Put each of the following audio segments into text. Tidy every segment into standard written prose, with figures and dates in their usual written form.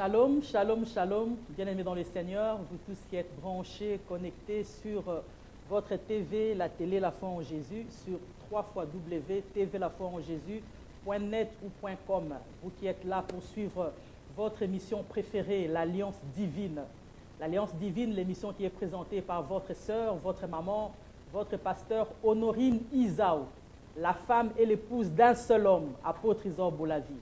Shalom, shalom, shalom, bien-aimés dans le Seigneur, vous tous qui êtes branchés, connectés sur votre TV, la télé La Foi en Jésus, sur www.tvlafoienjésus.net ou .com. Vous qui êtes là pour suivre votre émission préférée, l'Alliance Divine. L'Alliance Divine, l'émission qui est présentée par votre sœur, votre maman, votre pasteur Honorine Isaou, la femme et l'épouse d'un seul homme, apôtre Isor Bolavi.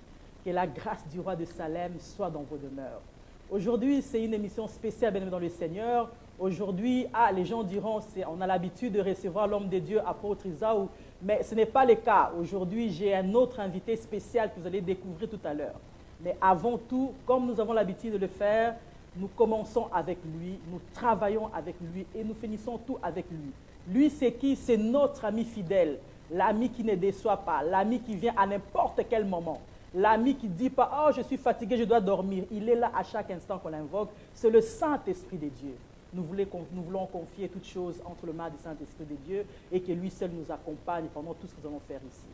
Que la grâce du roi de Salem soit dans vos demeures. Aujourd'hui, c'est une émission spéciale, bien-aimés dans le Seigneur. Aujourd'hui, les gens diront, on a l'habitude de recevoir l'homme de Dieu, apôtre Isaou, mais ce n'est pas le cas. Aujourd'hui, j'ai un autre invité spécial que vous allez découvrir tout à l'heure. Mais avant tout, comme nous avons l'habitude de le faire, nous commençons avec lui, nous travaillons avec lui et nous finissons tout avec lui. Lui, c'est qui? C'est notre ami fidèle, l'ami qui ne déçoit pas, l'ami qui vient à n'importe quel moment. L'ami qui ne dit pas « Oh, je suis fatigué, je dois dormir ». Il est là à chaque instant qu'on l'invoque. C'est le Saint-Esprit de Dieu. Nous voulons confier toutes choses entre les mains du Saint-Esprit de Dieu et que lui seul nous accompagne pendant tout ce que nous allons faire ici.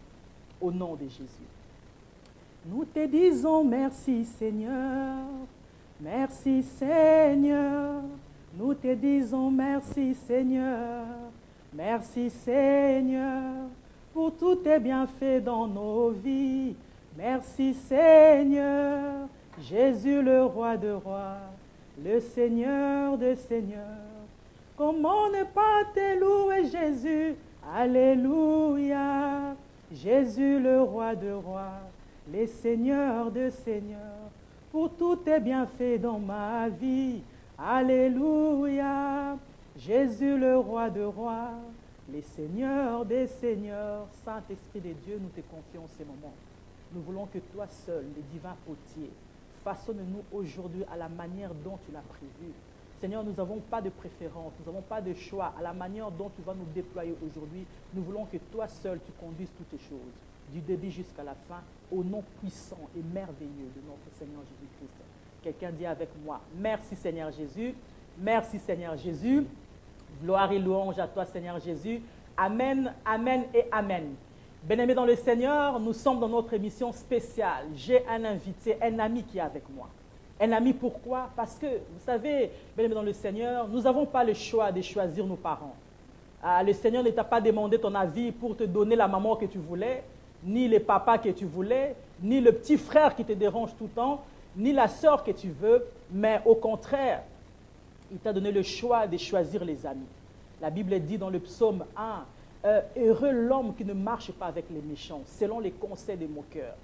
Au nom de Jésus. Nous te disons merci Seigneur, merci Seigneur. Nous te disons merci Seigneur, merci Seigneur pour tous tes bienfaits dans nos vies. Merci Seigneur, Jésus le roi de rois, le Seigneur de seigneurs. Comment ne pas te louer Jésus? Alléluia. Jésus le roi de rois, le Seigneur de seigneurs. Pour tous tes bienfaits dans ma vie. Alléluia. Jésus le roi de rois, le Seigneur des seigneurs. Saint-Esprit de Dieu, nous te confions ces moments. Nous voulons que toi seul, le divin potier, façonne-nous aujourd'hui à la manière dont tu l'as prévu. Seigneur, nous n'avons pas de préférence, nous n'avons pas de choix. À la manière dont tu vas nous déployer aujourd'hui, nous voulons que toi seul, tu conduises toutes les choses, du début jusqu'à la fin, au nom puissant et merveilleux de notre Seigneur Jésus-Christ. Quelqu'un dit avec moi, merci Seigneur Jésus, merci Seigneur Jésus, gloire et louange à toi Seigneur Jésus. Amen, amen et amen. Bien-aimés dans le Seigneur, nous sommes dans notre émission spéciale. J'ai un invité, un ami qui est avec moi. Un ami pourquoi? Parce que, vous savez, bien-aimés dans le Seigneur, nous n'avons pas le choix de choisir nos parents. Le Seigneur ne t'a pas demandé ton avis pour te donner la maman que tu voulais, ni le papa que tu voulais, ni le petit frère qui te dérange tout le temps, ni la sœur que tu veux, mais au contraire, il t'a donné le choix de choisir les amis. La Bible dit dans le psaume 1, heureux l'homme qui ne marche pas avec les méchants, selon les conseils de mon cœur.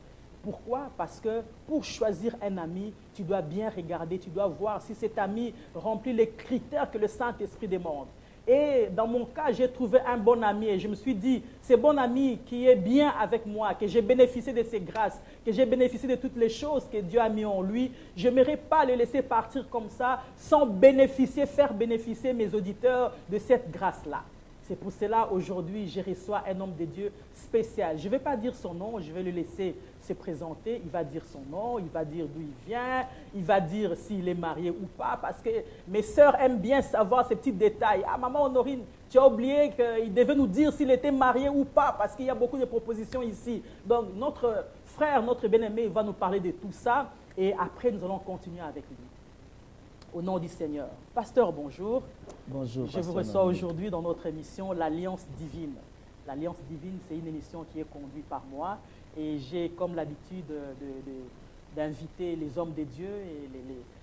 Pourquoi? Parce que pour choisir un ami, tu dois bien regarder, tu dois voir si cet ami remplit les critères que le Saint-Esprit demande. Et dans mon cas, j'ai trouvé un bon ami et je me suis dit, ce bon ami qui est bien avec moi, que j'ai bénéficié de ses grâces, que j'ai bénéficié de toutes les choses que Dieu a mis en lui, je n'aimerais pas le laisser partir comme ça sans bénéficier, faire bénéficier mes auditeurs de cette grâce-là. C'est pour cela, aujourd'hui, je reçois un homme de Dieu spécial. Je ne vais pas dire son nom, je vais le laisser se présenter. Il va dire son nom, il va dire d'où il vient, il va dire s'il est marié ou pas, parce que mes sœurs aiment bien savoir ces petits détails. Ah, maman Honorine, tu as oublié qu'il devait nous dire s'il était marié ou pas, parce qu'il y a beaucoup de propositions ici. Donc, notre frère, notre bien-aimé, va nous parler de tout ça, et après, nous allons continuer avec lui. Au nom du Seigneur. Pasteur, bonjour. Bonjour. Je vous reçois aujourd'hui dans notre émission L'Alliance Divine. L'Alliance Divine, c'est une émission qui est conduite par moi et j'ai comme l'habitude d'inviter les hommes de Dieu et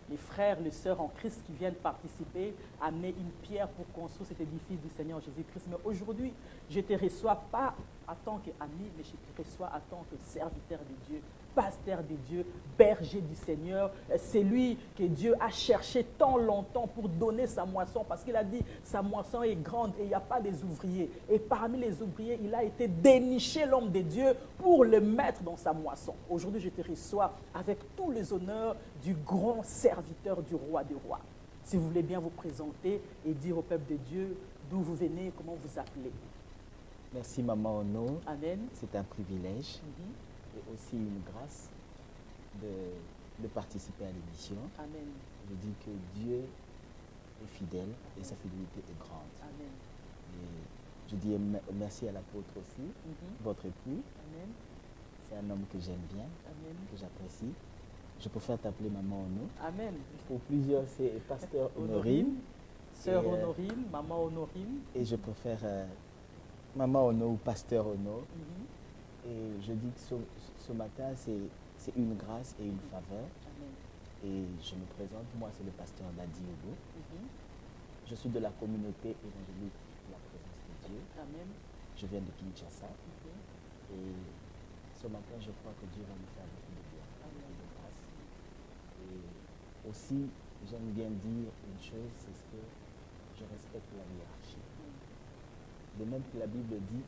les frères, les sœurs en Christ qui viennent participer, amener une pierre pour construire cet édifice du Seigneur Jésus-Christ. Mais aujourd'hui, je ne te reçois pas en tant qu'ami, mais je te reçois en tant que serviteur de Dieu, pasteur de Dieu, berger du Seigneur. C'est lui que Dieu a cherché tant longtemps pour donner sa moisson, parce qu'il a dit sa moisson est grande et il n'y a pas des ouvriers. Et parmi les ouvriers, il a été déniché l'homme de Dieu pour le mettre dans sa moisson. Aujourd'hui, je te reçois avec tous les honneurs du grand serviteur du roi des rois. Si vous voulez bien vous présenter et dire au peuple de Dieu d'où vous venez, comment vous appelez. Merci Maman Ono. Amen. C'est un privilège et aussi une grâce de participer à l'émission. Amen. Je dis que Dieu est fidèle et sa fidélité est grande. Amen. Et je dis merci à l'apôtre aussi, votre époux. Amen. C'est un homme que j'aime bien, Amen. que j'apprécie. Je préfère t'appeler Maman Ono. Amen. Pour plusieurs, c'est Pasteur Honorine. Sœur Honorine, Maman Honorine. Et je préfère Maman Ono ou Pasteur Ono. Mhm. Et je dis que ce matin, c'est une grâce et une faveur. Amen. Et je me présente, moi c'est le pasteur Dadi Ogo. Mhm. Je suis de la communauté évangélique de la présence de Dieu. Amen. Je viens de Kinshasa. Mhm. Et ce matin, je crois que Dieu va nous faire beaucoup de bien, Amen. beaucoup de grâce. Et aussi, j'aime bien dire une chose, c'est que je respecte la hiérarchie. De même que la Bible dit,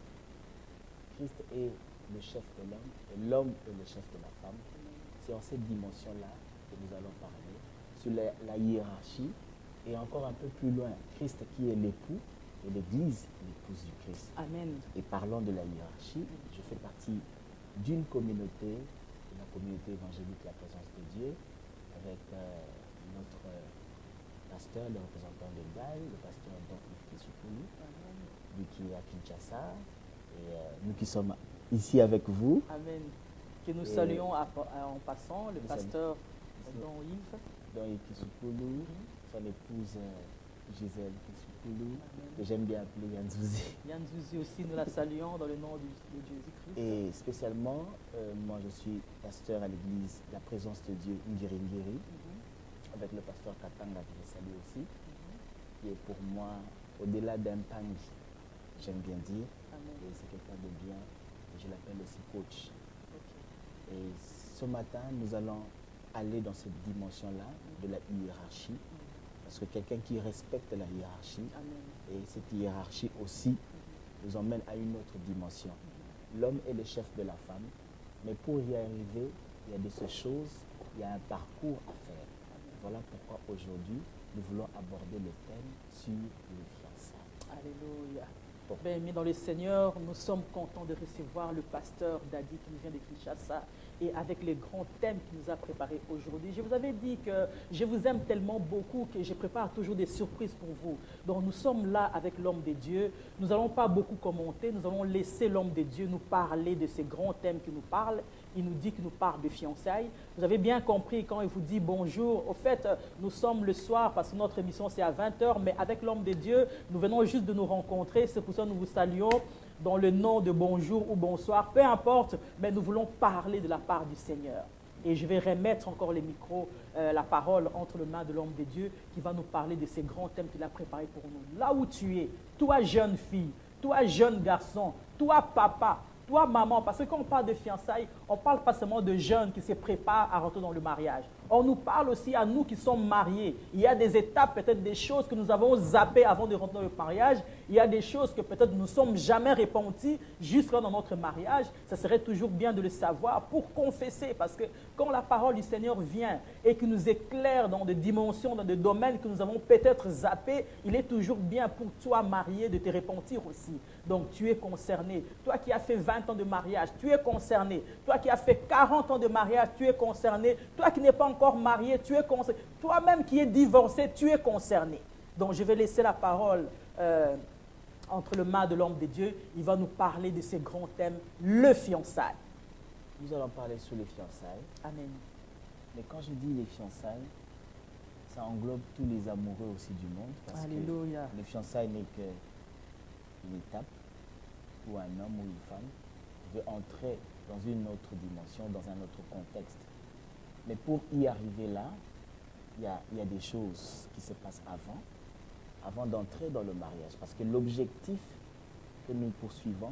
Christ est le chef de l'homme et l'homme est le chef de la femme. C'est en cette dimension-là que nous allons parler, sur la hiérarchie et encore un peu plus loin, Christ qui est l'époux et l'Église, l'épouse du Christ. Amen. Et parlant de la hiérarchie, je fais partie d'une communauté, la communauté évangélique La Présence de Dieu, avec notre pasteur, le représentant de Gaï, le pasteur Dr. Kisukulu, lui qui est à Kinshasa, et nous qui sommes ici avec vous. Amen. Que nous saluons en passant le pasteur Don Yves. Don Yves Kisukulu, son épouse Gisèle Kisukulu, que j'aime bien appeler Yanzouzi. Yanzouzi aussi, nous la saluons dans le nom de Jésus-Christ. Et spécialement, moi je suis pasteur à l'église La Présence de Dieu Ngiri Ngiri, avec le pasteur Katanga que je salue aussi, qui est pour moi, au-delà d'un pangi, j'aime bien dire, et c'est quelqu'un de bien, et je l'appelle aussi coach. Et ce matin, nous allons aller dans cette dimension-là de la hiérarchie, parce que quelqu'un qui respecte la hiérarchie, et cette hiérarchie aussi nous emmène à une autre dimension. L'homme est le chef de la femme, mais pour y arriver, il y a de ces choses, il y a un parcours à faire. Voilà pourquoi aujourd'hui, nous voulons aborder le thème sur les fiançailles. Alléluia. Bien, mais dans le Seigneur, nous sommes contents de recevoir le pasteur Dadi qui nous vient de Kinshasa et avec les grands thèmes qu'il nous a préparés aujourd'hui. Je vous avais dit que je vous aime tellement beaucoup que je prépare toujours des surprises pour vous. Donc nous sommes là avec l'homme de Dieu. Nous n'allons pas beaucoup commenter, nous allons laisser l'homme de Dieu nous parler de ces grands thèmes qu'il nous parle. Il nous dit qu'il nous parle de fiançailles. Vous avez bien compris quand il vous dit bonjour. Au fait, nous sommes le soir parce que notre émission c'est à 20h, mais avec l'homme de Dieu, nous venons juste de nous rencontrer. C'est pour ça que nous vous saluons dans le nom de bonjour ou bonsoir, peu importe, mais nous voulons parler de la part du Seigneur. Et je vais remettre encore les micros, la parole entre les mains de l'homme de Dieu qui va nous parler de ces grands thèmes qu'il a préparés pour nous. Là où tu es, toi jeune fille, toi jeune garçon, toi papa, toi maman, parce que quand on parle de fiançailles, on ne parle pas seulement de jeunes qui se préparent à rentrer dans le mariage. On nous parle aussi à nous qui sommes mariés. Il y a des étapes, peut-être des choses que nous avons zappées avant de rentrer dans le mariage. Il y a des choses que peut-être nous ne sommes jamais repentis jusqu'à dans notre mariage. Ça serait toujours bien de le savoir pour confesser. Parce que quand la parole du Seigneur vient et qu'il nous éclaire dans des dimensions, dans des domaines que nous avons peut-être zappés, il est toujours bien pour toi marié de te repentir aussi. Donc tu es concerné. Toi qui as fait 20 ans de mariage, tu es concerné. Toi qui as fait 40 ans de mariage, tu es concerné. Toi qui n'es pas encore marié, tu es concerné. Toi-même qui es divorcé, tu es concerné. Donc je vais laisser la parole entre les mains de l'homme de Dieu. Il va nous parler de ces grands thèmes, le fiançailles. Nous allons parler sur les fiançailles. Amen. Mais quand je dis les fiançailles, ça englobe tous les amoureux aussi du monde. Parce Alléluia. que les fiançailles n'est qu'une étape où un homme ou une femme veut entrer dans une autre dimension, dans un autre contexte. Mais pour y arriver là, il y a des choses qui se passent avant d'entrer dans le mariage. Parce que l'objectif que nous poursuivons,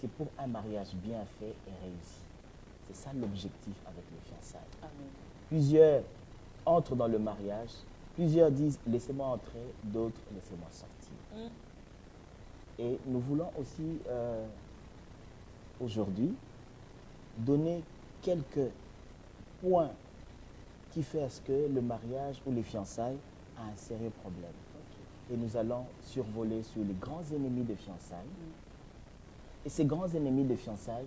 c'est pour un mariage bien fait et réussi. C'est ça l'objectif avec les fiançailles. Amen. Plusieurs entrent dans le mariage, plusieurs disent « laissez-moi entrer », d'autres « laissez-moi sortir ». Et nous voulons aussi aujourd'hui donner quelques points qui fait à ce que le mariage ou les fiançailles a un sérieux problème. Et nous allons survoler sur les grands ennemis de fiançailles. Et ces grands ennemis de fiançailles,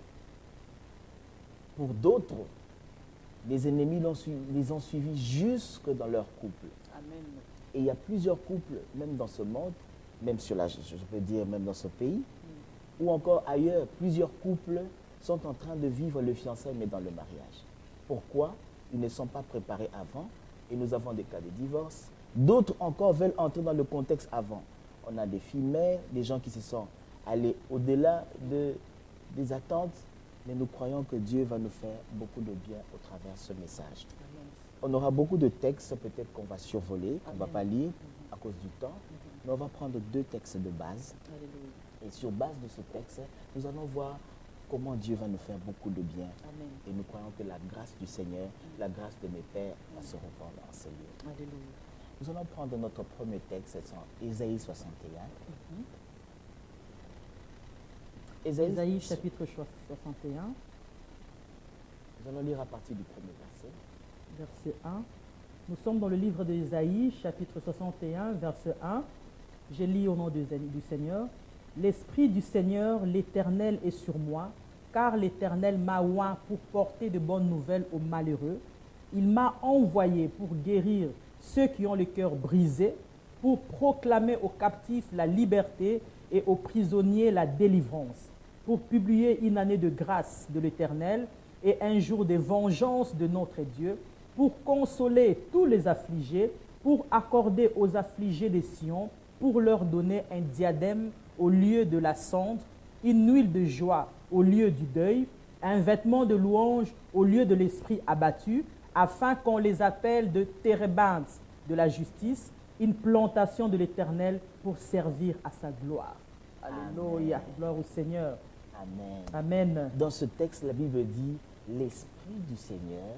pour d'autres, les ennemis les ont suivis jusque dans leur couple. Amen. Et il y a plusieurs couples, même dans ce monde, même sur la, je peux dire même dans ce pays, ou encore ailleurs, plusieurs couples sont en train de vivre le fiançailles, mais dans le mariage. Pourquoi? ils ne sont pas préparés avant et nous avons des cas de divorce. D'autres encore veulent entrer dans le contexte avant. On a des filles mères, des gens qui se sont allés au-delà des attentes, mais nous croyons que Dieu va nous faire beaucoup de bien au travers de ce message. Amen. On aura beaucoup de textes peut-être qu'on va survoler, qu'on ne va Amen. pas lire à cause du temps, mais on va prendre 2 textes de base. Alléluia. Et sur base de ce texte, nous allons voir comment Dieu va nous faire beaucoup de bien. Amen. Et nous croyons que la grâce du Seigneur, la grâce de mes pères va se répandre en ce lieu. Alléluia. Nous allons prendre notre premier texte, c'est en Ésaïe 61. Ésaïe chapitre 61, Nous allons lire à partir du premier verset. verset 1. Nous sommes dans le livre d'Ésaïe, chapitre 61, verset 1. Je lis au nom du Seigneur. L'Esprit du Seigneur, l'Éternel, est sur moi, car l'Éternel m'a oint pour porter de bonnes nouvelles aux malheureux. Il m'a envoyé pour guérir ceux qui ont le cœur brisé, pour proclamer aux captifs la liberté et aux prisonniers la délivrance, pour publier une année de grâce de l'Éternel et un jour de vengeance de notre Dieu, pour consoler tous les affligés, pour accorder aux affligés des Sion, pour leur donner un diadème au lieu de la cendre, une huile de joie au lieu du deuil, un vêtement de louange au lieu de l'esprit abattu, afin qu'on les appelle de térébintes de la justice, une plantation de l'Éternel pour servir à sa gloire. Alléluia. Gloire au Seigneur. Amen. Amen. Dans ce texte, la Bible dit l'Esprit du Seigneur.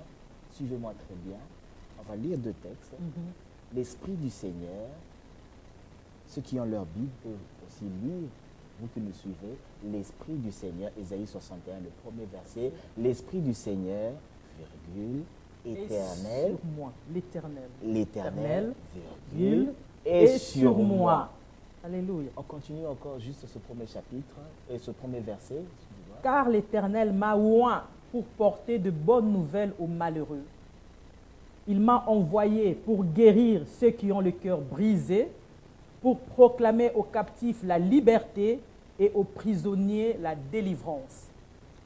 Suivez-moi très bien. On va lire 2 textes. L'Esprit du Seigneur. Ceux qui ont leur Bible peuvent aussi lire. Vous qui nous suivez, l'Esprit du Seigneur, Ésaïe 61, le premier verset. L'Esprit du Seigneur, virgule, éternel. Sur moi, l'Éternel. L'Éternel, virgule, et sur moi. Alléluia. On continue encore juste ce premier chapitre et ce premier verset. Excusez-moi. Car l'Éternel m'a oint pour porter de bonnes nouvelles aux malheureux. Il m'a envoyé pour guérir ceux qui ont le cœur brisé, pour proclamer aux captifs la liberté et aux prisonniers la délivrance.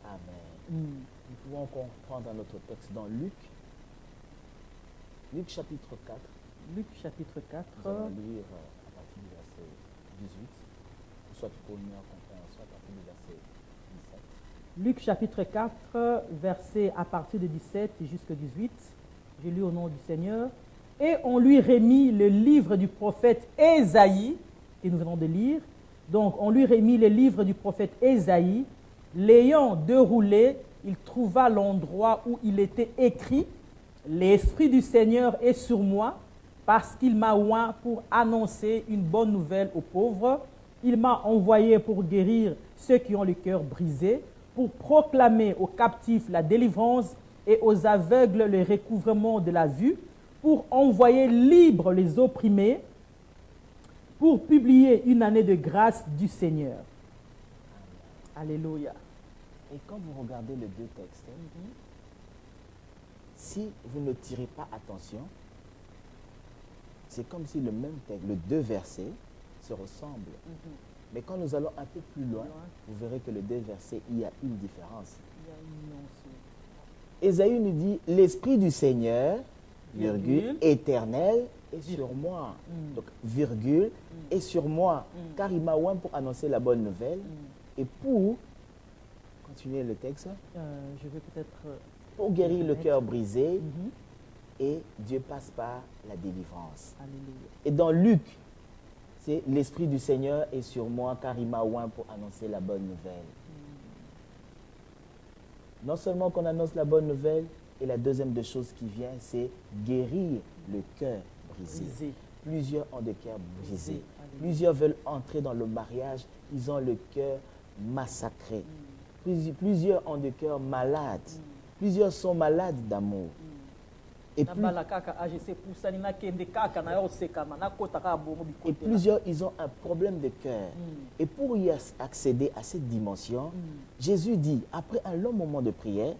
Amen. Nous pouvons comprendre notre texte dans Luc. Luc chapitre 4. Luc chapitre 4. Nous allons lire à partir du verset 18, soit pour une meilleure compréhension, à partir du verset 17. Luc chapitre 4, verset à partir de 17 jusqu'à 18. Je lis au nom du Seigneur. Et on lui remit le livre du prophète Ésaïe, que nous venons de lire. Donc, on lui remit le livre du prophète Ésaïe. L'ayant déroulé, il trouva l'endroit où il était écrit « L'Esprit du Seigneur est sur moi, parce qu'il m'a oint pour annoncer une bonne nouvelle aux pauvres. Il m'a envoyé pour guérir ceux qui ont le cœur brisé, pour proclamer aux captifs la délivrance et aux aveugles le recouvrement de la vue, pour envoyer libres les opprimés, pour publier une année de grâce du Seigneur. » Alléluia. Et quand vous regardez les 2 textes, si vous ne tirez pas attention, c'est comme si le même texte, les 2 versets se ressemblent. Mais quand nous allons un peu plus loin, vous verrez que les 2 versets, il y a une différence. Il y a une nuance. Ésaïe nous dit, l'Esprit du Seigneur, virgule, éternel, est sur moi. Donc, virgule, est sur moi. Car il m'a oint pour annoncer la bonne nouvelle. Et pour, continuer le texte, Je vais peut-être... pour guérir le cœur brisé, et Dieu passe par la délivrance. Alléluia. Et dans Luc, c'est l'Esprit du Seigneur est sur moi, car il m'a oint pour annoncer la bonne nouvelle. Non seulement qu'on annonce la bonne nouvelle, et la deuxième des choses qui vient, c'est guérir le cœur brisé. Plusieurs ont des cœurs brisés. Plusieurs veulent entrer dans le mariage, ils ont le cœur massacré. Plusieurs ont des cœurs malades. Plusieurs sont malades d'amour. Et plusieurs, ils ont un problème de cœur. Et pour y accéder à cette dimension, Jésus dit, après un long moment de prière,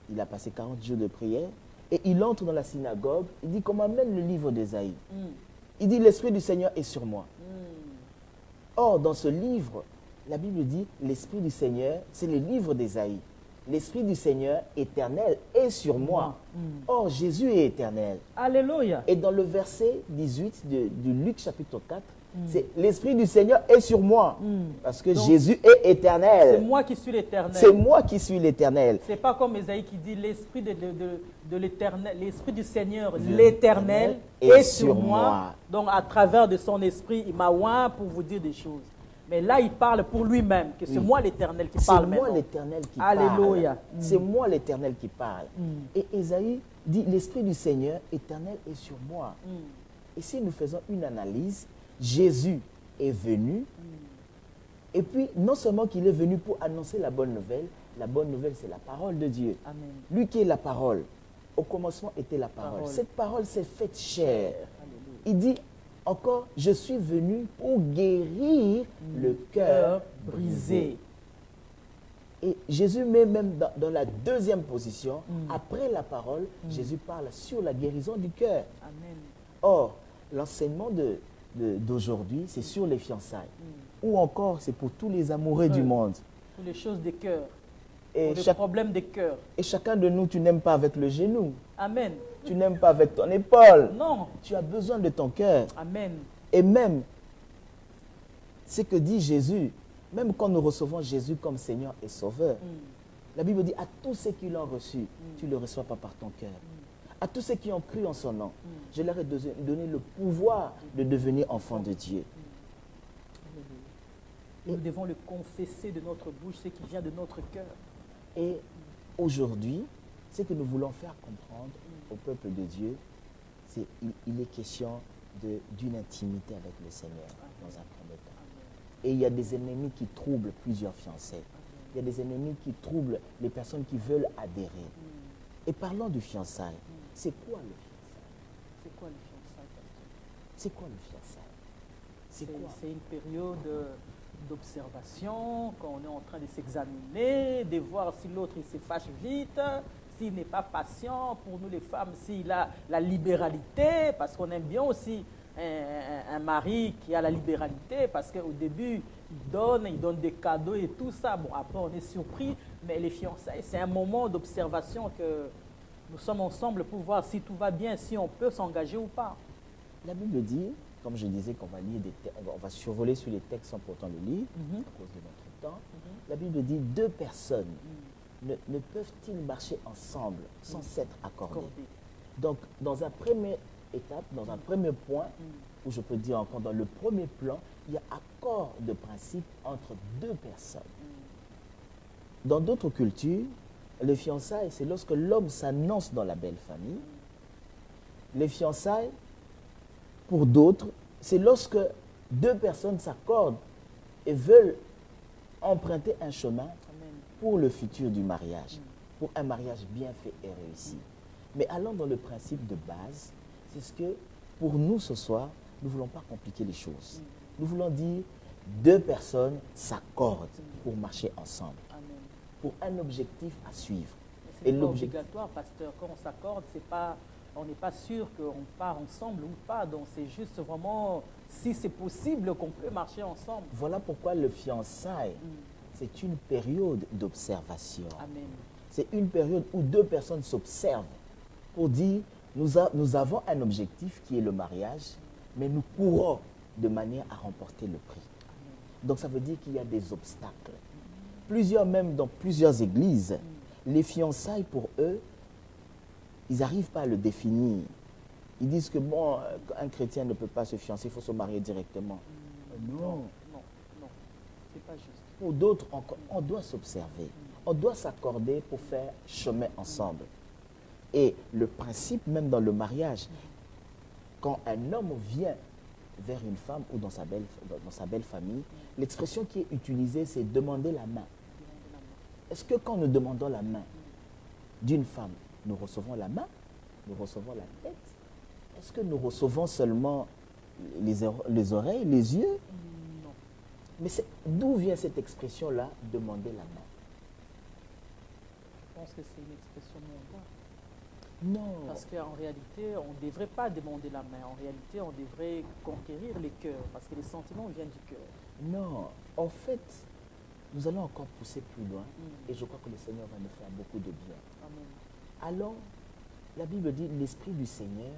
il a passé 40 jours de prière, et il entre dans la synagogue, il dit qu'on m'amène le livre d'Ésaïe. Il dit, l'Esprit du Seigneur est sur moi. Or, dans ce livre, la Bible dit, l'Esprit du Seigneur, c'est le livre d'Ésaïe. l'Esprit du Seigneur éternel est sur moi. Or, Jésus est éternel. Alléluia. Et dans le verset 18 de Luc chapitre 4, c'est l'Esprit du Seigneur est sur moi. Parce que Donc, Jésus est éternel. C'est moi qui suis l'Éternel. C'est moi qui suis l'éternel. C'est pas comme Ésaïe qui dit l'Esprit de l'Éternel, l'Esprit du Seigneur, l'Éternel est sur moi. Donc à travers de son esprit, il m'a oint pour vous dire des choses. Mais là, il parle pour lui-même, que c'est moi l'Éternel qui parle maintenant. C'est moi l'Éternel qui Alléluia. parle. C'est moi l'Éternel qui parle. Et Ésaïe dit, l'Esprit du Seigneur éternel est sur moi. Et si nous faisons une analyse, Jésus est venu. Et puis, non seulement qu'il est venu pour annoncer la bonne nouvelle c'est la parole de Dieu. Amen. Lui qui est la parole. Au commencement était la parole. Cette parole s'est faite chair. Alléluia. Il dit encore, je suis venu pour guérir le cœur brisé. Et Jésus met même dans la deuxième position, après la parole, Jésus parle sur la guérison du cœur. Amen. Or, l'enseignement d'aujourd'hui, c'est sur les fiançailles. Ou encore, c'est pour tous les amoureux du monde. Pour les choses des cœurs. Et Pour les problèmes des cœurs. Et chacun de nous, tu n'aimes pas avec le genou. Amen. Tu n'aimes pas avec ton épaule. Non. Tu as besoin de ton cœur. Amen. Et même, ce que dit Jésus, même quand nous recevons Jésus comme Seigneur et Sauveur, la Bible dit à tous ceux qui l'ont reçu, tu ne le reçois pas par ton cœur. À tous ceux qui ont cru en son nom, je leur ai donné le pouvoir de devenir enfants de Dieu. Nous devons le confesser de notre bouche, ce qui vient de notre cœur. Et aujourd'hui, ce que nous voulons faire comprendre au peuple de Dieu, c'est il est question d'une intimité avec le Seigneur dans un premier temps. Et il y a des ennemis qui troublent plusieurs fiancés. Il y a des ennemis qui troublent les personnes qui veulent adhérer. Et parlons du fiançailles. C'est quoi le fiançailles? C'est quoi le fiançailles, pasteur? C'est quoi le fiançailles? C'est quoi? C'est une période d'observation, quand on est en train de s'examiner, de voir si l'autre il se fâche vite, s'il n'est pas patient, pour nous les femmes, s'il a la libéralité, parce qu'on aime bien aussi un mari qui a la libéralité, parce qu'au début, il donne des cadeaux et tout ça. Bon, après, on est surpris, mais les fiançailles, c'est un moment d'observation que nous sommes ensemble pour voir si tout va bien, si on peut s'engager ou pas. La Bible dit, comme je disais, qu'on va lire on va survoler sur les textes sans pourtant le lire, à cause de notre temps. La Bible dit, deux personnes ne peuvent-ils marcher ensemble sans s'être accordées. Donc, dans un premier étape, dans un premier point, où je peux dire encore dans le premier plan, il y a accord de principe entre deux personnes. Dans d'autres cultures, les fiançailles, c'est lorsque l'homme s'annonce dans la belle famille. Les fiançailles, pour d'autres, c'est lorsque deux personnes s'accordent et veulent emprunter un chemin pour le futur du mariage, pour un mariage bien fait et réussi. Mais allons dans le principe de base, c'est ce que, pour nous ce soir, nous ne voulons pas compliquer les choses. Nous voulons dire, deux personnes s'accordent pour marcher ensemble, pour un objectif à suivre. C'est pas obligatoire, pasteur. Quand on s'accorde, on n'est pas sûr qu'on part ensemble ou pas. Donc c'est juste vraiment, si c'est possible, qu'on peut marcher ensemble. Voilà pourquoi le fiançailles, c'est une période d'observation. C'est une période où deux personnes s'observent pour dire, nous avons un objectif qui est le mariage, mais nous courons de manière à remporter le prix. Donc ça veut dire qu'il y a des obstacles. Même dans plusieurs églises, les fiançailles pour eux, ils n'arrivent pas à le définir. Ils disent que bon, un chrétien ne peut pas se fiancer, il faut se marier directement. Non, c'est pas juste. Pour d'autres, on doit s'observer. On doit s'accorder pour faire chemin ensemble. Et le principe même dans le mariage, quand un homme vient vers une femme ou dans sa belle famille, l'expression qui est utilisée, c'est demander la main. Est-ce que quand nous demandons la main d'une femme, nous recevons la main, nous recevons la tête? Est-ce que nous recevons seulement les oreilles, les yeux? Non. Mais d'où vient cette expression-là, demander la main? Je pense que c'est une expression mondaine. Non. Parce qu'en réalité, on ne devrait pas demander la main. En réalité, on devrait conquérir les cœurs, parce que les sentiments viennent du cœur. Non. En fait, nous allons encore pousser plus loin et je crois que le Seigneur va nous faire beaucoup de bien. Amen. Alors, la Bible dit, l'Esprit du Seigneur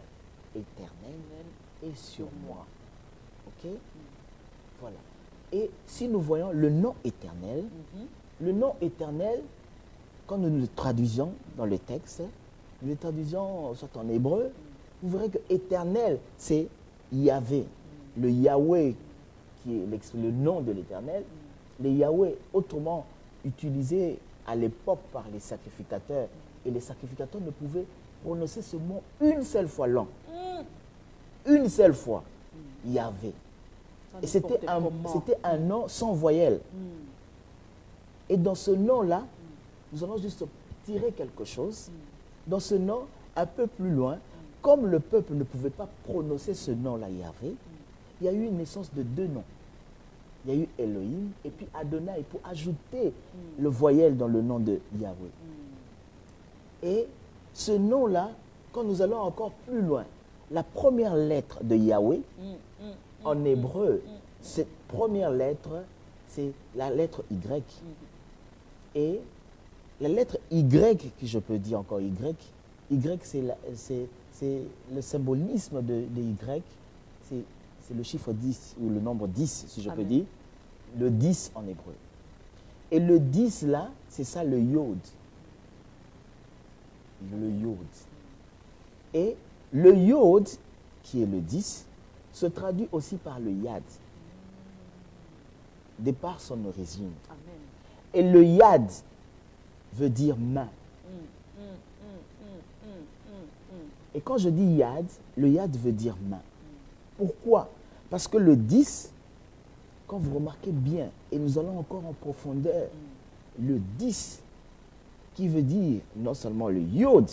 éternel est sur moi. Ok? Voilà. Et si nous voyons le nom éternel, le nom éternel, quand nous le traduisons dans le texte, nous le traduisons soit en hébreu, vous verrez que éternel, c'est Yahvé. Le Yahweh, qui est le nom de l'éternel, le Yahweh, autrement utilisé à l'époque par les sacrificateurs. Et les sacrificateurs ne pouvaient prononcer ce mot une seule fois long. Une seule fois. Yahvé. Et c'était un nom sans voyelle. Et dans ce nom-là, nous allons juste tirer quelque chose. Dans ce nom, un peu plus loin, comme le peuple ne pouvait pas prononcer ce nom-là, Yahvé, il y a eu une naissance de deux noms. Il y a eu Elohim et puis Adonai pour ajouter le voyelle dans le nom de Yahweh. Et ce nom-là, quand nous allons encore plus loin, la première lettre de Yahweh, en hébreu, cette première lettre, c'est la lettre Y. Et la lettre Y, que je peux dire encore Y, c'est le symbolisme de Y, c'est le chiffre 10, ou le nombre 10, si je peux dire, le 10 en hébreu. Et le 10 là, c'est ça le Yod. Le Yod. Et le Yod, qui est le 10, se traduit aussi par le Yad, de par son origine. Amen. Et le Yad veut dire main. Et quand je dis Yad, le Yad veut dire main. Pourquoi? Parce que le 10, quand vous remarquez bien, et nous allons encore en profondeur, le 10, qui veut dire non seulement le Yod,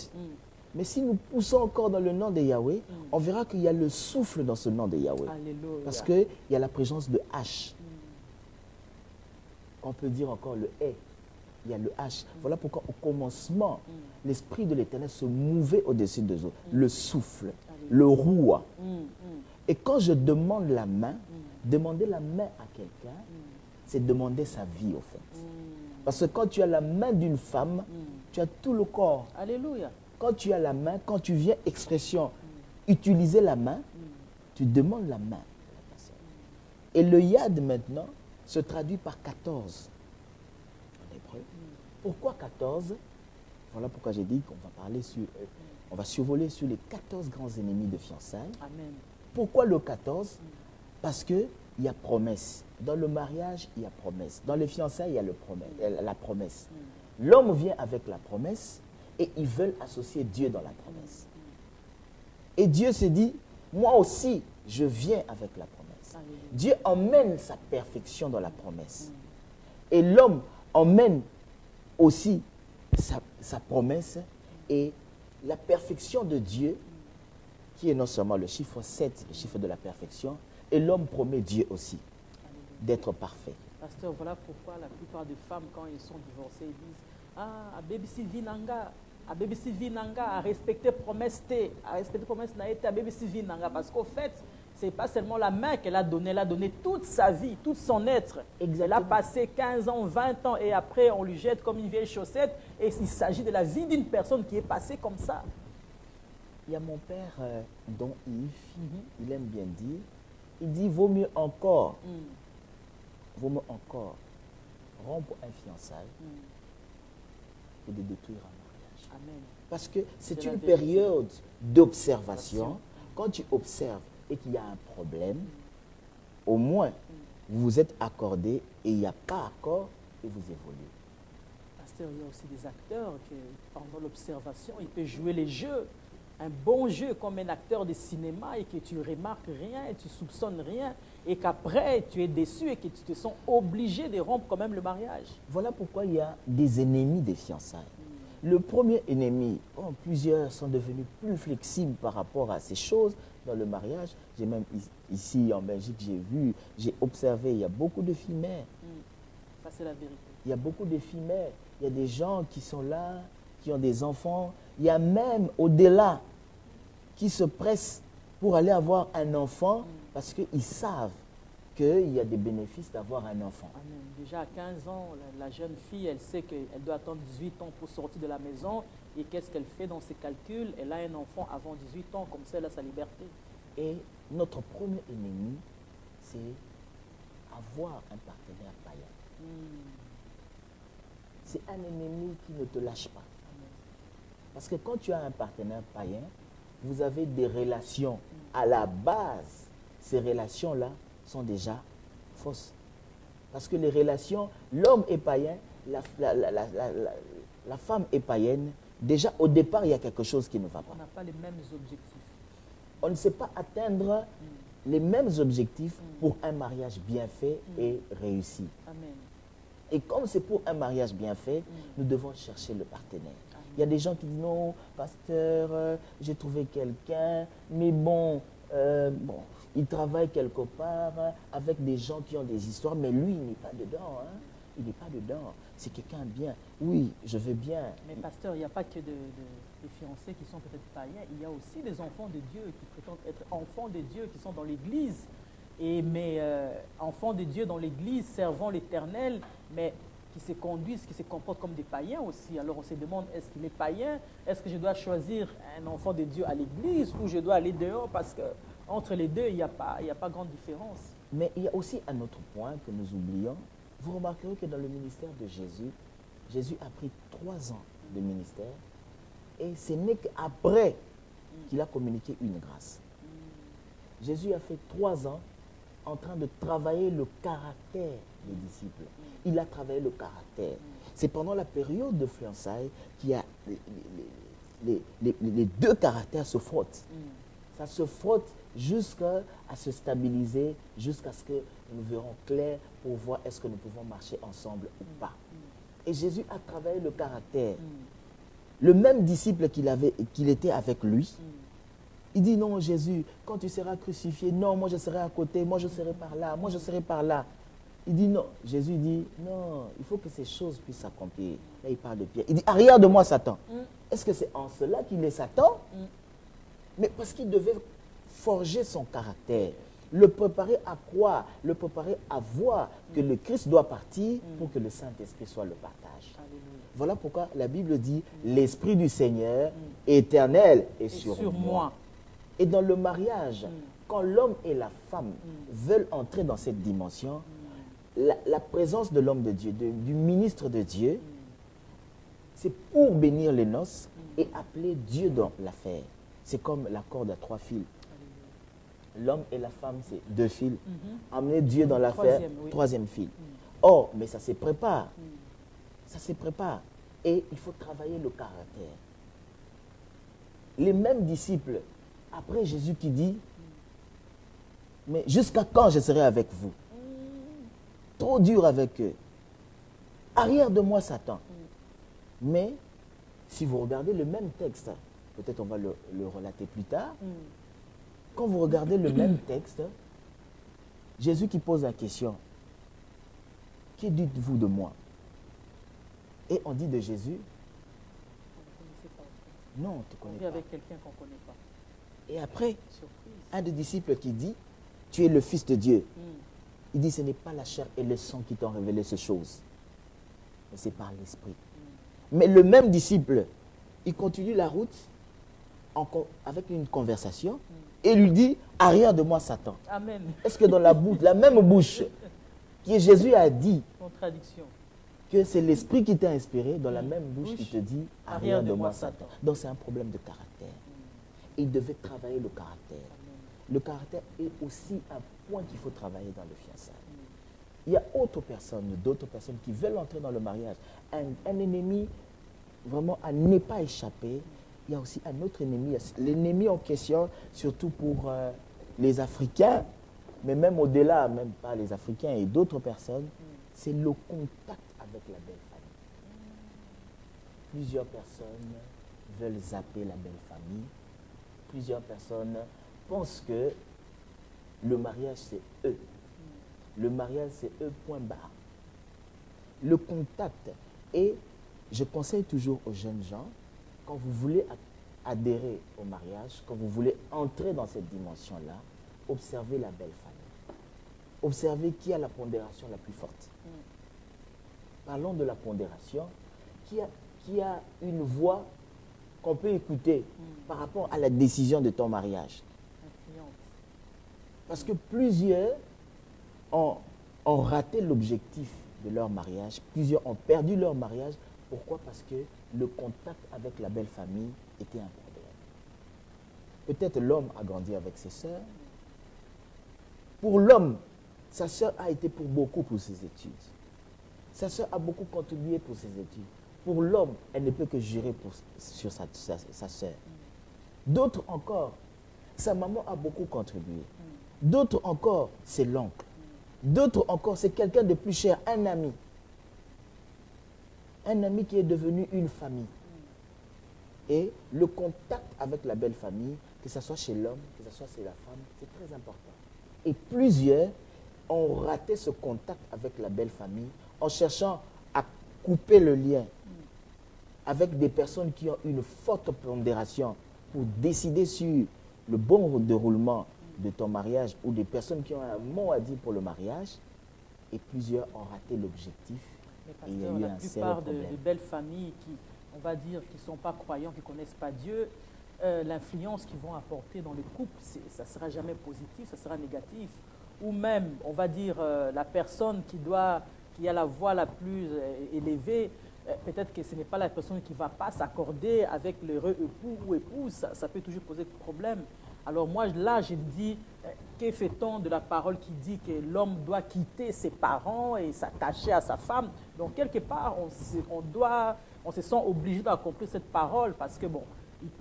mais si nous poussons encore dans le nom de Yahweh, on verra qu'il y a le souffle dans ce nom de Yahweh. Alléluia. Parce qu'il y a la présence de H. On peut dire encore le E. Il y a le H. Voilà pourquoi au commencement, l'Esprit de l'Éternel se mouvait au-dessus des eaux. Le souffle, le roua. Et quand je demande la main, demander la main à quelqu'un, c'est demander sa vie au fait. Parce que quand tu as la main d'une femme, tu as tout le corps. Alléluia. Quand tu as la main, quand tu viens expression, utiliser la main, tu demandes la main de la personne. Et le yad maintenant se traduit par 14 en hébreu. Pourquoi 14? Voilà pourquoi j'ai dit qu'on va parler sur, on va survoler sur les 14 grands ennemis de fiançailles. Amen. Pourquoi le 14? Parce qu'il y a promesse. Dans le mariage, il y a promesse. Dans les fiançailles, il y a la promesse. L'homme vient avec la promesse et ils veulent associer Dieu dans la promesse. Et Dieu se dit, moi aussi, je viens avec la promesse. Alléluia. Dieu emmène sa perfection dans la promesse. Et l'homme emmène aussi sa promesse et la perfection de Dieu, qui est non seulement le chiffre 7, le chiffre de la perfection, et l'homme promet Dieu aussi d'être parfait. Pasteur, voilà pourquoi la plupart des femmes, quand elles sont divorcées, ils disent « Ah, BBC Vinanga, à BBC Vinanga, à respecter promesse T, à respecter promesse Naïté, à BBC Vinanga. » Parce qu'au fait, ce n'est pas seulement la main qu'elle a donné toute sa vie, tout son être. Exactement. Elle a passé 15 ans, 20 ans, et après, on lui jette comme une vieille chaussette. Et il s'agit de la vie d'une personne qui est passée comme ça. Il y a mon père, dont Yves, il aime bien dire, il dit, vaut mieux encore rompre un fiançailles que de détruire un mariage. Amen. Parce que c'est la une vérité. période d'observation. Quand tu observes et qu'il y a un problème, au moins, vous vous êtes accordé et il n'y a pas accord et vous évoluez. Pasteur, il y a aussi des acteurs qui, pendant l'observation, ils peuvent jouer les jeux. Un bon jeu comme un acteur de cinéma et que tu remarques rien et tu soupçonnes rien et qu'après tu es déçu et que tu te sens obligé de rompre quand même le mariage. Voilà pourquoi il y a des ennemis des fiançailles. Le premier ennemi, plusieurs sont devenus plus flexibles par rapport à ces choses dans le mariage. J'ai même ici en Belgique, j'ai observé, il y a beaucoup de filles mères. Ça c'est la vérité. Il y a beaucoup de filles mères. Il y a des gens qui sont là, qui ont des enfants. Il y a même au-delà qui se pressent pour aller avoir un enfant parce qu'ils savent qu'il y a des bénéfices d'avoir un enfant. Amen. Déjà à 15 ans, la jeune fille, elle sait qu'elle doit attendre 18 ans pour sortir de la maison. Et qu'est-ce qu'elle fait dans ses calculs? Elle a un enfant avant 18 ans, comme ça elle a sa liberté. Et notre premier ennemi, c'est avoir un partenaire païen. C'est un ennemi qui ne te lâche pas. Parce que quand tu as un partenaire païen, vous avez des relations. À la base, ces relations-là sont déjà fausses. Parce que les relations, l'homme est païen, la femme est païenne. Déjà, au départ, il y a quelque chose qui ne va pas. On n'a pas les mêmes objectifs. On ne sait pas atteindre les mêmes objectifs pour un mariage bien fait et réussi. Amen. Et comme c'est pour un mariage bien fait, nous devons chercher le partenaire. Il y a des gens qui disent non, pasteur, j'ai trouvé quelqu'un, mais bon, il travaille quelque part avec des gens qui ont des histoires, mais lui, il n'est pas dedans. Hein. Il n'est pas dedans. C'est quelqu'un bien. Oui, je veux bien. Mais pasteur, il n'y a pas que des fiancés qui sont peut-être païens. Il y a aussi des enfants de Dieu qui prétendent être enfants de Dieu, qui sont dans l'église. Mais enfants de Dieu dans l'église, servant l'Éternel, mais qui se conduisent, qui se comportent comme des païens aussi. Alors on se demande, est-ce qu'il est païen? Est-ce que je dois choisir un enfant de Dieu à l'église ou je dois aller dehors? Parce qu'entre les deux, il n'y a pas grande différence. Mais il y a aussi un autre point que nous oublions. Vous remarquerez que dans le ministère de Jésus, Jésus a pris 3 ans de ministère et ce n'est qu'après qu'il a communiqué une grâce. Jésus a fait 3 ans en train de travailler le caractère des disciples. Il a travaillé le caractère. C'est pendant la période de fiançailles qu'il y a les deux caractères se frottent. Ça se frotte jusqu'à se stabiliser, jusqu'à ce que nous verrons clair pour voir est-ce que nous pouvons marcher ensemble ou pas. Et Jésus a travaillé le caractère. Le même disciple qu'il était avec lui, il dit non Jésus, quand tu seras crucifié, non, moi je serai à côté, moi je serai par là, moi je serai par là. Il dit non. Jésus dit non, il faut que ces choses puissent s'accomplir. Là il parle de Pierre. Il dit arrière de moi Satan. Est-ce que c'est en cela qu'il est Satan? Mais parce qu'il devait forger son caractère, le préparer à croire, le préparer à voir que le Christ doit partir pour que le Saint-Esprit soit le partage. Alléluia. Voilà pourquoi la Bible dit l'Esprit du Seigneur éternel est sur moi. Et dans le mariage, quand l'homme et la femme veulent entrer dans cette dimension, la présence de l'homme de Dieu, du ministre de Dieu, c'est pour bénir les noces et appeler Dieu dans l'affaire. C'est comme la corde à 3 fils. L'homme et la femme, c'est 2 fils. Amener Dieu dans l'affaire, 3e fil. Or, mais ça se prépare. Ça se prépare. Et il faut travailler le caractère. Les mêmes disciples, après Jésus qui dit, mais jusqu'à quand je serai avec vous? Trop dur avec eux. Arrière de moi, Satan. Mais, si vous regardez le même texte, peut-être on va le relater plus tard, quand vous regardez le même texte, Jésus qui pose la question, que dites-vous de moi? Et on dit de Jésus, non, on ne te connaît pas. Avec quelqu'un qu'on ne connaît pas. Et après, Surprise. un des disciples qui dit, tu es le Fils de Dieu. Il dit, ce n'est pas la chair et le sang qui t'ont révélé ces choses, mais c'est par l'Esprit. Mais le même disciple, il continue la route avec une conversation et lui dit, arrière de moi Satan. Amen. Est-ce que dans la bouche, la même bouche, que Jésus a dit Contradiction. que c'est l'Esprit qui t'a inspiré, dans la même bouche, il te dit, arrière de moi Satan. Donc c'est un problème de caractère. Il devait travailler le caractère. Le caractère est aussi un point qu'il faut travailler dans le fiançailles. Il y a d'autres personnes qui veulent entrer dans le mariage. Un ennemi vraiment à ne pas échapper. Il y a aussi un autre ennemi. L'ennemi en question, surtout pour les Africains, mais même au-delà, même pas les Africains et d'autres personnes, c'est le contact avec la belle famille. Plusieurs personnes veulent zapper la belle famille. Plusieurs personnes pensent que le mariage, c'est eux. Le mariage, c'est eux, point barre. Le contact. Et je conseille toujours aux jeunes gens, quand vous voulez adhérer au mariage, quand vous voulez entrer dans cette dimension-là, observez la belle famille. observer qui a la pondération la plus forte. Parlons de la pondération. Qui a une voix qu'on peut écouter par rapport à la décision de ton mariage. Parce que plusieurs ont raté l'objectif de leur mariage. Plusieurs ont perdu leur mariage. Pourquoi? Parce que le contact avec la belle famille était un problème. Peut-être l'homme a grandi avec ses sœurs. Pour l'homme, sa sœur a été pour beaucoup pour ses études. Sa sœur a beaucoup contribué pour ses études. Pour l'homme, elle ne peut que jurer sur sa sœur. D'autres encore, sa maman a beaucoup contribué. D'autres encore, c'est l'oncle. D'autres encore, c'est quelqu'un de plus cher, un ami. Un ami qui est devenu une famille. Et le contact avec la belle famille, que ce soit chez l'homme, que ce soit chez la femme, c'est très important. Et plusieurs ont raté ce contact avec la belle famille en cherchant à couper le lien avec des personnes qui ont une forte pondération pour décider sur le bon déroulement de ton mariage ou des personnes qui ont un mot à dire pour le mariage. Et plusieurs ont raté l'objectif. Mais pasteur, la plupart de belles familles qui, on va dire, qui ne sont pas croyants, qui ne connaissent pas Dieu, l'influence qu'ils vont apporter dans le couple, ça ne sera jamais positif, ça sera négatif. Ou même, on va dire, la personne qui a la voix la plus élevée, peut-être que ce n'est pas la personne qui ne va pas s'accorder avec l'heureux époux ou épouse, ça peut toujours poser problème. Alors moi, là, je me dis, que fait-on de la parole qui dit que l'homme doit quitter ses parents et s'attacher à sa femme? Donc, quelque part, on se sent obligé d'accomplir cette parole parce que, bon,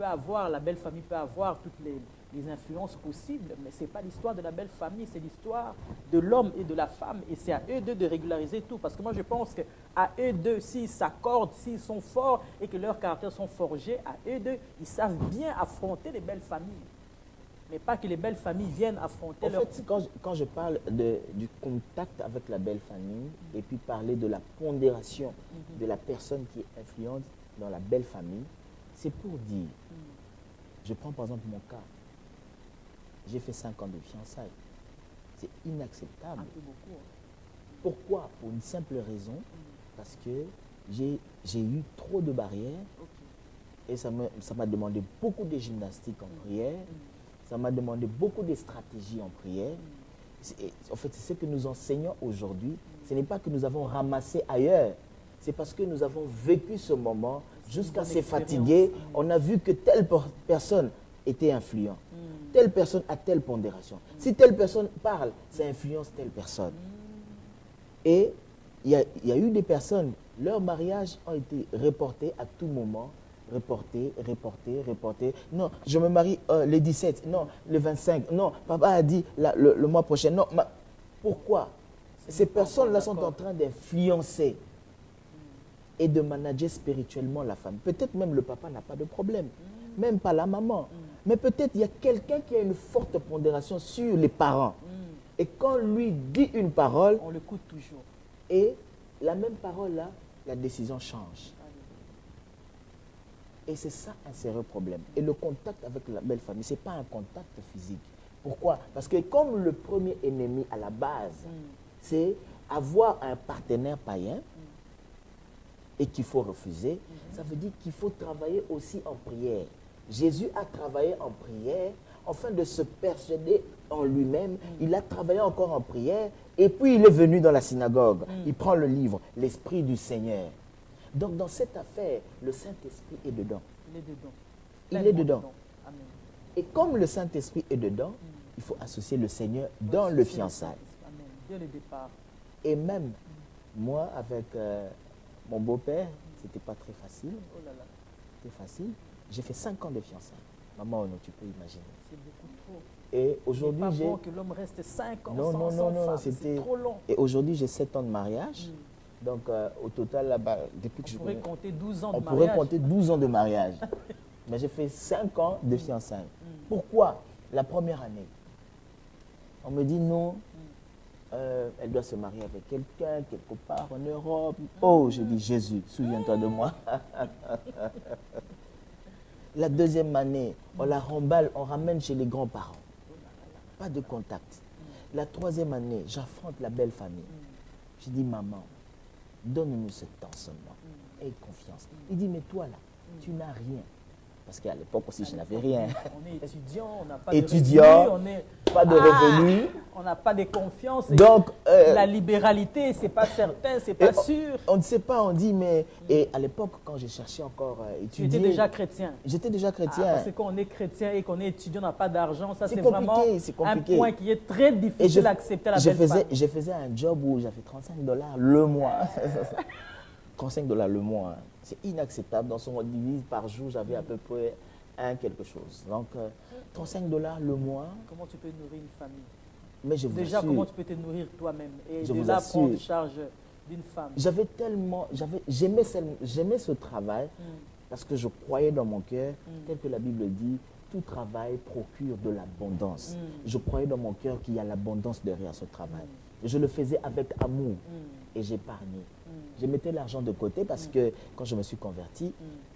la belle famille peut avoir toutes les influences possibles, mais ce n'est pas l'histoire de la belle famille, c'est l'histoire de l'homme et de la femme. Et c'est à eux deux de régulariser tout. Parce que moi, je pense qu'à eux deux, s'ils s'accordent, s'ils sont forts et que leurs caractères sont forgés, à eux deux, ils savent bien affronter les belles familles. Mais pas que les belles familles viennent affronter leur... En fait, quand je parle du contact avec la belle famille et puis parler de la pondération de la personne qui est influente dans la belle famille, c'est pour dire, je prends par exemple mon cas, j'ai fait 5 ans de fiançailles. C'est inacceptable. Un peu beaucoup. Pourquoi? Pour une simple raison, parce que j'ai eu trop de barrières et ça m'a demandé beaucoup de gymnastique en prière. Ça m'a demandé beaucoup de stratégies en prière. En fait, c'est ce que nous enseignons aujourd'hui. Ce n'est pas que nous avons ramassé ailleurs. C'est parce que nous avons vécu ce moment jusqu'à se fatiguer. On a vu que telle personne était influente. Telle personne a telle pondération. Si telle personne parle, ça influence telle personne. Et il y a eu des personnes, leurs mariages ont été reportés à tout moment. Reporté. Non, je me marie le 17, non, le 25, non, papa a dit le mois prochain, non. Pourquoi? Ces personnes-là sont en train d'influencer et de manager spirituellement la femme. Peut-être même le papa n'a pas de problème, même pas la maman. Mais peut-être il y a quelqu'un qui a une forte pondération sur les parents. Et quand lui dit une parole, on l'écoute toujours. Et la même parole-là, la décision change. Et c'est ça un sérieux problème. Et le contact avec la belle famille, ce n'est pas un contact physique. Pourquoi? Parce que comme le premier ennemi à la base, c'est avoir un partenaire païen et qu'il faut refuser, ça veut dire qu'il faut travailler aussi en prière. Jésus a travaillé en prière afin de se persuader en lui-même. Il a travaillé encore en prière et puis il est venu dans la synagogue. Il prend le livre, l'Esprit du Seigneur. Donc, dans cette affaire, le Saint-Esprit est dedans. Il est dedans. Il est dedans. Amen. Et comme le Saint-Esprit est dedans, il faut associer le Seigneur dans le fiançailles. Amen. Dès le départ. Et même, moi, avec mon beau-père, c'était pas très facile. Oh là là. C'était facile. J'ai fait 5 ans de fiançailles. Maman, tu peux imaginer. C'est beaucoup trop. Et aujourd'hui, j'ai... bon que l'homme reste 5 ans sans femme. C'est trop long. Et aujourd'hui, j'ai 7 ans de mariage. Donc, au total, là-bas, depuis que je pourrait compter 12 ans de mariage. On pourrait compter 12 ans de mariage. Mais j'ai fait 5 ans de fiançailles. Pourquoi? La première année, on me dit non, elle doit se marier avec quelqu'un, quelque part en Europe. Oh, je dis Jésus, souviens-toi de moi. La deuxième année, on la remballe, on ramène chez les grands-parents. Pas de contact. La 3e année, j'affronte la belle famille. Je dis, maman, donne-nous ce temps seulement. Aie confiance. Il dit, mais toi là, tu n'as rien. Parce qu'à l'époque aussi, je n'avais rien. On est étudiant, on n'a pas Étudiant, de revenus, pas de revenus. On n'a pas de confiance. Donc, la libéralité, c'est pas certain, c'est pas sûr. On ne sait pas, on dit, mais... Et à l'époque, quand j'ai cherché encore à étudier... Tu étais déjà chrétien. J'étais déjà chrétien. Parce que quand on est chrétien et qu'on est étudiant, on n'a pas d'argent, ça c'est compliqué, vraiment c'est compliqué. un point qui est très difficile à accepter à la belle famille. Je faisais un job où j'avais $35 le mois. $35 le mois. Hein. C'est inacceptable. Dans son divise par jour, j'avais à peu près quelque chose. Donc, $35 le mois. Comment tu peux nourrir une famille? Mais je vous Déjà, assure, comment tu peux te nourrir toi-même et je de vous là assure. prendre charge d'une femme? J'aimais ce travail parce que je croyais dans mon cœur, tel que la Bible dit, tout travail procure de l'abondance. Je croyais dans mon cœur qu'il y a l'abondance derrière ce travail. Je le faisais avec amour et j'épargnais. Je mettais l'argent de côté parce que quand je me suis converti,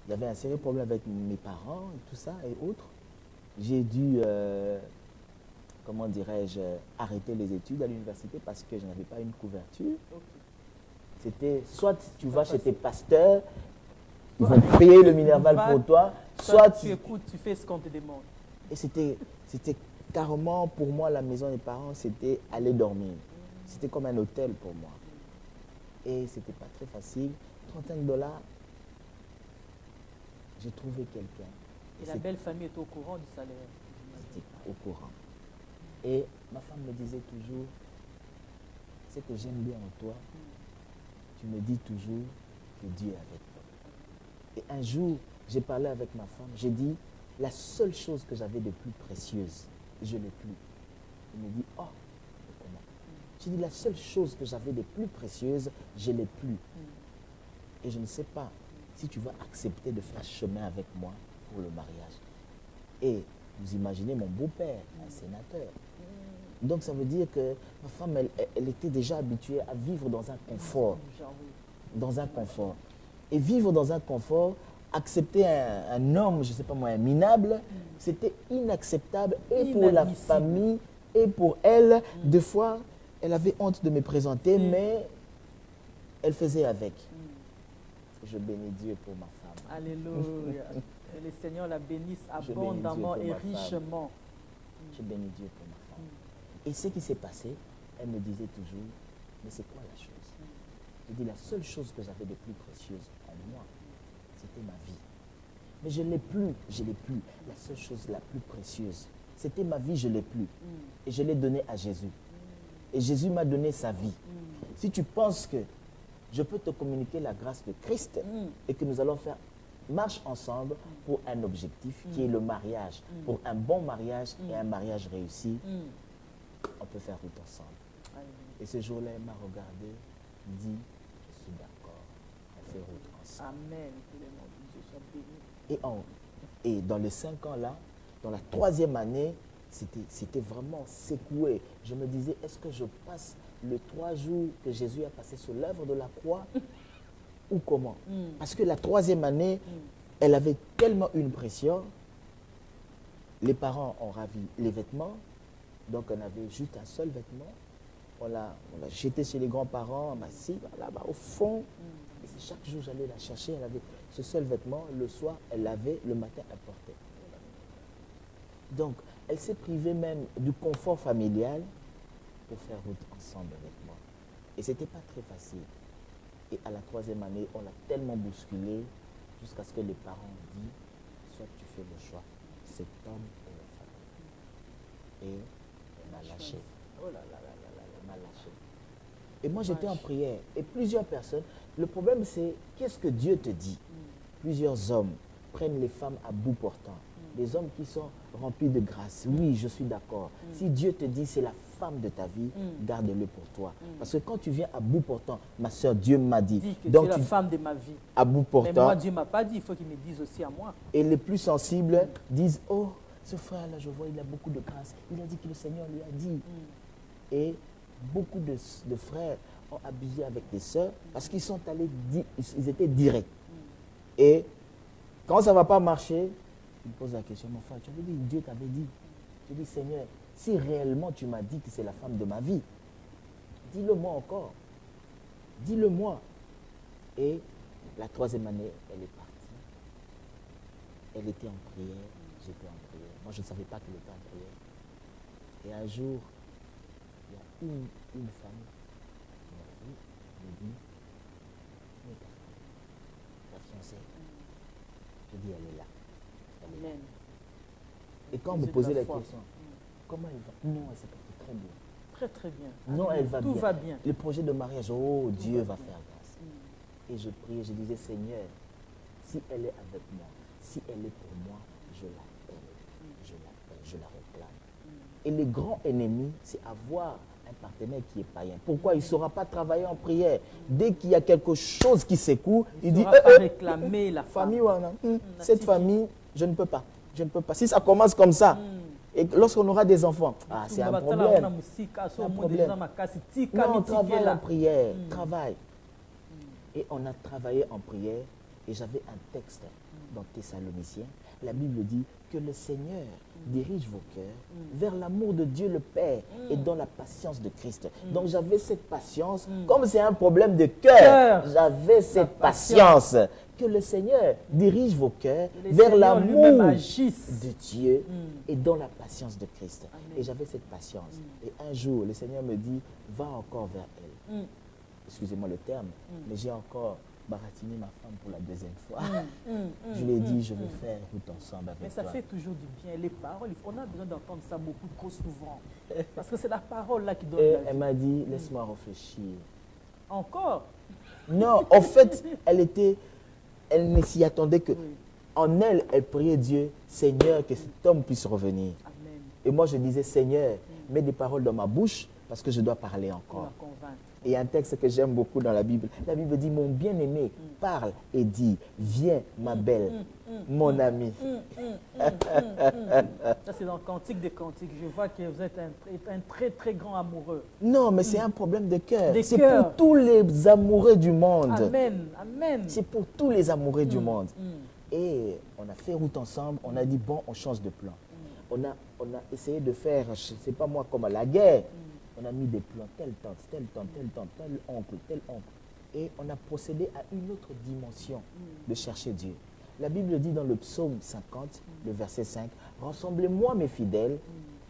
il y avait un sérieux problème avec mes parents et tout ça et autres. J'ai dû, comment dirais-je, arrêter les études à l'université parce que je n'avais pas une couverture. C'était soit tu vas chez tes pasteurs, ils vont payer le Minerval pour toi, soit tu écoutes, tu fais ce qu'on te demande. Et c'était carrément, pour moi, la maison des parents, c'était aller dormir. C'était comme un hôtel pour moi. Et c'était pas très facile. $35, j'ai trouvé quelqu'un. Et la belle famille était au courant du salaire? J'étais au courant. Et ma femme me disait toujours, c'est que j'aime bien en toi, tu me dis toujours que Dieu est avec toi. Et un jour, j'ai parlé avec ma femme, j'ai dit, la seule chose que j'avais de plus précieuse, je ne l'ai plus. Elle me dit, oh, comment? J'ai dit, la seule chose que j'avais de plus précieuse, je ne l'ai plus. Et je ne sais pas si tu vas accepter de faire chemin avec moi pour le mariage. Et vous imaginez mon beau-père, un sénateur. Donc ça veut dire que ma femme, elle était déjà habituée à vivre dans un confort. Dans un confort. Et vivre dans un confort, accepter un homme, je ne sais pas moi, un minable, c'était inacceptable et pour la famille et pour elle. Des fois, elle avait honte de me présenter, mais elle faisait avec. Je bénis Dieu pour ma femme. Alléluia. Et le Seigneur la bénisse abondamment et richement. Je bénis Dieu pour ma femme. Et ce qui s'est passé, elle me disait toujours, mais c'est quoi la chose? Je dis, la seule chose que j'avais de plus précieuse en moi, c'était ma vie. Mais je ne l'ai plus, je ne l'ai plus. La seule chose la plus précieuse, c'était ma vie, je ne l'ai plus. Et je l'ai donnée à Jésus. Et Jésus m'a donné sa vie. Si tu penses que je peux te communiquer la grâce de Christ et que nous allons faire marche ensemble pour un objectif qui est le mariage, pour un bon mariage et un mariage réussi, on peut faire route ensemble. Et ce jour-là, elle m'a regardé, dit, je suis d'accord, on fait route ensemble. Amen. Que le nom de Dieu soit béni. Et dans les 5 ans là, dans la 3e année, c'était vraiment secoué. Je me disais, est-ce que je passe le 3 jours que Jésus a passé sur l'œuvre de la croix ou comment? Parce que la 3e année, elle avait tellement une pression. Les parents ont ravi les vêtements, donc on avait juste un seul vêtement. On l'a jeté chez les grands-parents, là-bas au fond. Et chaque jour, j'allais la chercher. Elle avait ce seul vêtement. Le soir, elle l'avait. Le matin, elle portait. Donc, elle s'est privée même du confort familial pour faire route ensemble avec moi. Et ce n'était pas très facile. Et à la 3e année, on l'a tellement bousculé jusqu'à ce que les parents ont dit, soit tu fais le choix, cet homme ou la femme. Et elle m'a lâché. Oh là là là là là, elle m'a lâché. Et moi, j'étais en prière. Et plusieurs personnes, le problème c'est, qu'est-ce que Dieu te dit? Plusieurs hommes prennent les femmes à bout portant. Des hommes qui sont remplis de grâce. Oui, je suis d'accord. Si Dieu te dit c'est la femme de ta vie, garde-le pour toi. Parce que quand tu viens à bout portant, ma soeur, Dieu m'a dit. Que donc, tu es la femme de ma vie. À bout portant. Mais moi, Dieu ne m'a pas dit, il faut qu'il me dise aussi à moi. Et les plus sensibles disent, oh, ce frère-là, je vois, il a beaucoup de grâce. Il a dit que le Seigneur lui a dit. Et beaucoup de frères ont abusé avec des sœurs parce qu'ils sont allés, ils étaient directs. Et quand ça ne va pas marcher, il pose la question, mon frère, tu avais dit, Dieu t'avait dit. Je dis, Seigneur, si réellement tu m'as dit que c'est la femme de ma vie, dis-le-moi encore. Dis-le-moi. Et la 3e année, elle est partie. Elle était en prière, j'étais en prière. Moi, je ne savais pas qu'elle était en prière. Et un jour, il y a une femme qui m'a vu, me dit, où est ta femme, ta fiancée? Je dis, elle est là. Elle est là. Et quand on me posait la question, comment elle va? Non, elle s'est portée très bien. Très, très bien. Non, elle va bien. Tout va bien. Le projet de mariage, oh, Tout Dieu va bien. faire grâce. Et je priais, je disais, Seigneur, si elle est avec moi, si elle est pour moi, je l'appelle, je la réclame. Et le grand ennemi, c'est avoir un partenaire qui est païen. Pourquoi? Il ne saura pas travailler en prière. Dès qu'il y a quelque chose qui secoue, il dit, réclamer la famille, cette famille, je ne peux pas. Je ne peux pas. Si ça commence comme ça, et lorsqu'on aura des enfants, c'est un problème. Un problème. Non, travaille en prière, travaille. Et on a travaillé en prière, et j'avais un texte dans Thessaloniciens. La Bible dit que le Seigneur dirige vos cœurs vers l'amour de Dieu le Père et dans la patience de Christ. Donc j'avais cette patience, comme c'est un problème de cœur, j'avais cette patience. Que le Seigneur dirige vos cœurs vers l'amour de Dieu et dans la patience de Christ. Amen. Et j'avais cette patience. Et un jour, le Seigneur me dit, va encore vers elle. Excusez-moi le terme, mais j'ai encore baratiné ma femme pour la 2e fois. Je lui ai dit, je veux faire route ensemble avec toi. Mais ça fait toujours du bien. Les paroles, on a besoin d'entendre ça beaucoup trop souvent. Parce que c'est la parole là qui donne la vie. Elle m'a dit, laisse-moi réfléchir. Encore? Non, en fait, elle ne s'y attendait que. En elle, elle priait Dieu, Seigneur, que cet homme puisse revenir. Amen. Et moi, je disais, Seigneur, mets des paroles dans ma bouche parce que je dois parler encore. Et un texte que j'aime beaucoup dans la Bible. La Bible dit, mon bien-aimé parle et dit, viens ma belle, mon ami. Ça c'est dans le Cantique des Cantiques. Je vois que vous êtes un très très grand amoureux. Non, mais c'est un problème de cœur. C'est pour tous les amoureux du monde. Amen, amen. C'est pour tous les amoureux du monde. Et on a fait route ensemble. On a dit, bon, on change de plan. On a essayé de faire, je ne sais pas moi, comme à la guerre. On a mis des plans, telle tante, tel oncle, tel oncle. Et on a procédé à une autre dimension de chercher Dieu. La Bible dit dans le psaume 50, le verset 5, « Rassemblez-moi mes fidèles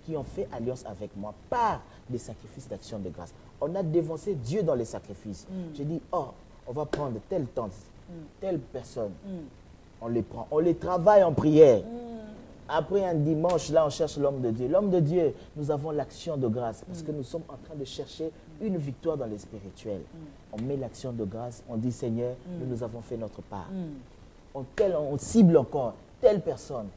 qui ont fait alliance avec moi par des sacrifices d'action de grâce. » On a dévancé Dieu dans les sacrifices. J'ai dit, oh, on va prendre telle tante, telle personne. On les prend, on les travaille en prière. Après un dimanche, là, on cherche l'homme de Dieu. L'homme de Dieu, nous avons l'action de grâce parce que nous sommes en train de chercher une victoire dans les spirituels. On met l'action de grâce, on dit, Seigneur, nous avons fait notre part. On cible encore telle personne.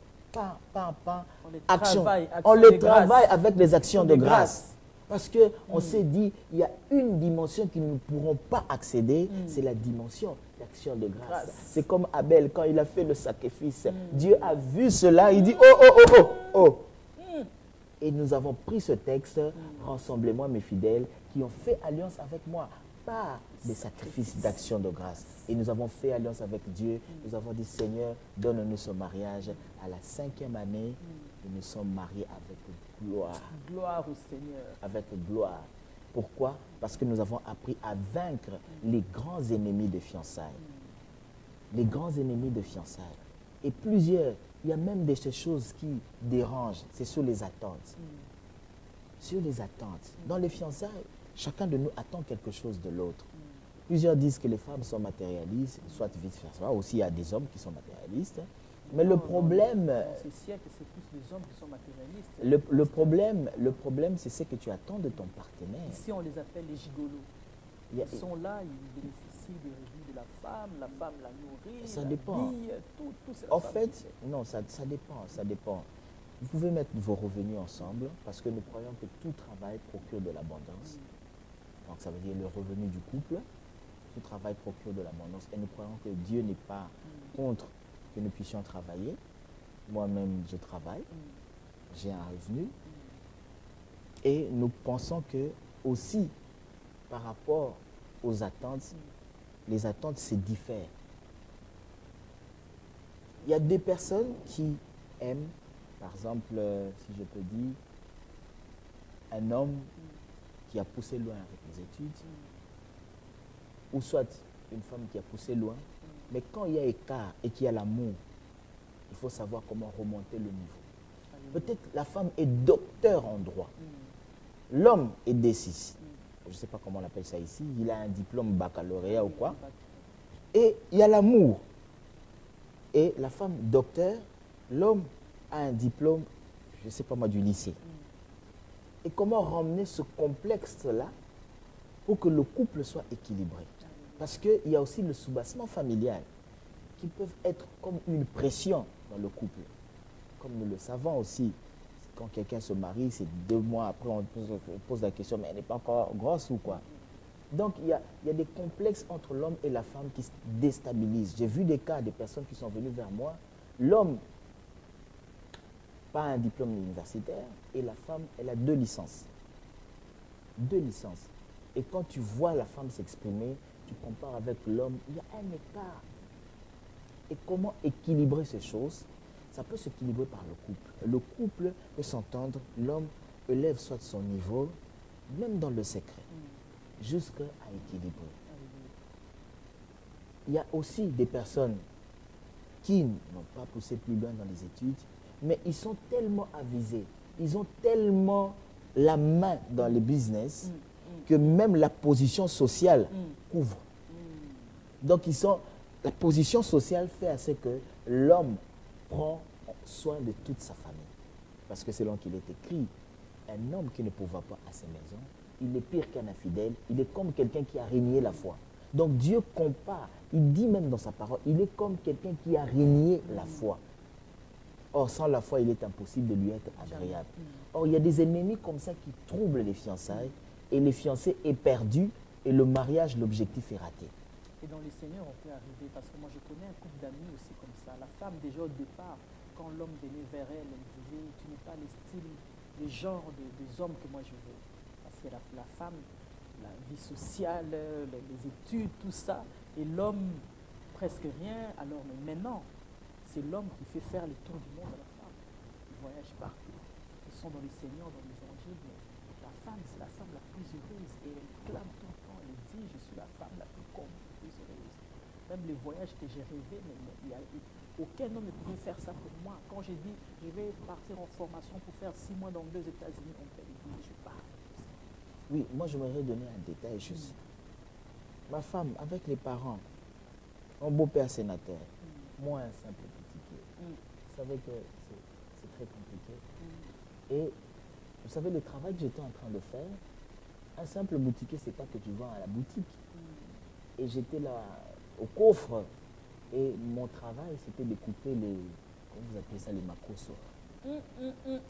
Action. On le travaille avec les actions de grâce. Parce qu'on s'est dit, il y a une dimension que nous ne pourrons pas accéder, c'est la dimension d'action de grâce. C'est comme Abel, quand il a fait le sacrifice. Dieu a vu cela, il dit, oh. Et nous avons pris ce texte, rassemblez-moi mes fidèles, qui ont fait alliance avec moi par des sacrifices d'action de grâce. Et nous avons fait alliance avec Dieu. Nous avons dit, Seigneur, donne-nous ce mariage. À la 5e année, nous nous sommes mariés avec gloire. Gloire au Seigneur. Avec gloire. Pourquoi? Parce que nous avons appris à vaincre les grands ennemis de fiançailles. Les grands ennemis de fiançailles. Et plusieurs, il y a même des choses qui dérangent. C'est sur les attentes. Sur les attentes. Dans les fiançailles, chacun de nous attend quelque chose de l'autre. Plusieurs disent que les femmes sont matérialistes, soit vice-versa. Aussi, il y a des hommes qui sont matérialistes. Mais le problème... c'est plus les hommes qui sont matérialistes. Le problème, c'est ce que tu attends de ton partenaire. Ici, on les appelle les gigolos. Ils sont là, ils bénéficient des revenus de la femme la nourrit, ça dépend. Tout en fait, non, ça dépend. Vous pouvez mettre vos revenus ensemble parce que nous croyons que tout travail procure de l'abondance. Donc, ça veut dire le revenu du couple, tout travail procure de l'abondance. Et nous croyons que Dieu n'est pas contre que nous puissions travailler. Moi-même, je travaille. J'ai un revenu. Et nous pensons que aussi, par rapport aux attentes, les attentes se diffèrent. Il y a des personnes qui aiment, par exemple, si je peux dire, un homme qui a poussé loin avec les études, ou soit une femme qui a poussé loin. Mais quand il y a écart et qu'il y a l'amour, il faut savoir comment remonter le niveau. Peut-être la femme est docteur en droit. L'homme est D6. Je ne sais pas comment on appelle ça ici. Il a un diplôme baccalauréat ou quoi. Et il y a l'amour. Et la femme docteur, l'homme a un diplôme, je ne sais pas moi, du lycée. Et comment ramener ce complexe-là pour que le couple soit équilibré? Parce qu'il y a aussi le soubassement familial qui peuvent être comme une pression dans le couple. Comme nous le savons aussi, quand quelqu'un se marie, c'est 2 mois après, on pose la question, mais elle n'est pas encore grosse ou quoi? Donc, il y a des complexes entre l'homme et la femme qui se déstabilisent. J'ai vu des cas de personnes qui sont venues vers moi. L'homme, pas un diplôme universitaire, et la femme, elle a 2 licences. 2 licences. Et quand tu vois la femme s'exprimer, tu compares avec l'homme, il y a un écart. Et comment équilibrer ces choses? Ça peut s'équilibrer par le couple. Le couple peut s'entendre, l'homme élève soit son niveau, même dans le secret, jusqu'à équilibrer. Il y a aussi des personnes qui n'ont pas poussé plus loin dans les études, mais ils sont tellement avisés, ils ont tellement la main dans le business que même la position sociale couvre. Donc la position sociale fait à ce que l'homme prend soin de toute sa famille. Parce que selon qu'il est écrit, un homme qui ne pourvoit pas à sa maison, il est pire qu'un infidèle, il est comme quelqu'un qui a régné la foi. Donc Dieu compare, il dit même dans sa parole, il est comme quelqu'un qui a régné la foi. Or, sans la foi, il est impossible de lui être agréable. Or, il y a des ennemis comme ça qui troublent les fiançailles, et les fiancés est perdu, et le mariage, l'objectif est raté. Et dans les seigneurs, on peut arriver, parce que moi je connais un couple d'amis aussi comme ça. La femme, déjà au départ, quand l'homme venait vers elle, elle disait, tu n'es pas le style, le genre des hommes que moi je veux. Parce que la femme, la vie sociale, les études, tout ça, et l'homme, presque rien. Alors maintenant, c'est l'homme qui fait faire les tours du monde à la femme. Ils voyagent partout. Ils sont dans les seigneurs, dans les évangiles, mais la femme, c'est la femme la plus heureuse. Et elle clame tout le temps, elle dit, je suis la femme la plus heureuse. Même les voyages que j'ai rêvés, mais aucun homme ne pouvait faire ça pour moi. Quand j'ai dit, je vais partir en formation pour faire 6 mois dans 2 États-Unis, on fait dit, je pars. Oui, moi je voudrais donner un détail juste. Ma femme, avec les parents, mon beau-père sénateur, moi un simple boutiquier. Vous savez que c'est très compliqué. Et vous savez, le travail que j'étais en train de faire, un simple boutiquier, c'est pas que tu vends à la boutique. Et j'étais là au coffre. Et mon travail, c'était de couper les, comment vous appelez ça, les macrosos.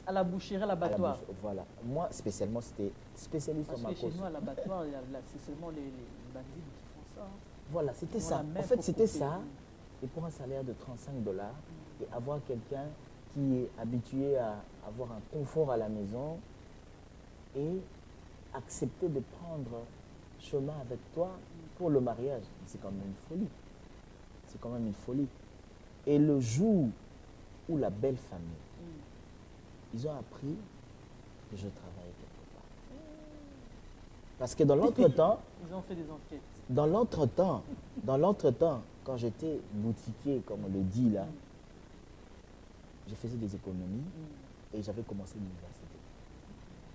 À la boucherie, à l'abattoir. Voilà. Moi, spécialement, c'était spécialiste en macrosos. Chez nous, à l'abattoir, c'est seulement les bandits qui font ça. Voilà, c'était ça. En fait, c'était ça. Et pour un salaire de 35 $, et avoir quelqu'un qui est habitué à avoir un confort à la maison et accepter de prendre chemin avec toi pour le mariage, c'est quand même une folie. C'est quand même une folie. Et le jour où la belle famille, ils ont appris que je travaillais quelque part. Parce que dans l'entretemps... Ils ont fait des enquêtes. Dans l'entretemps, quand j'étais boutiquier, comme on le dit là, je faisais des économies et j'avais commencé l'université.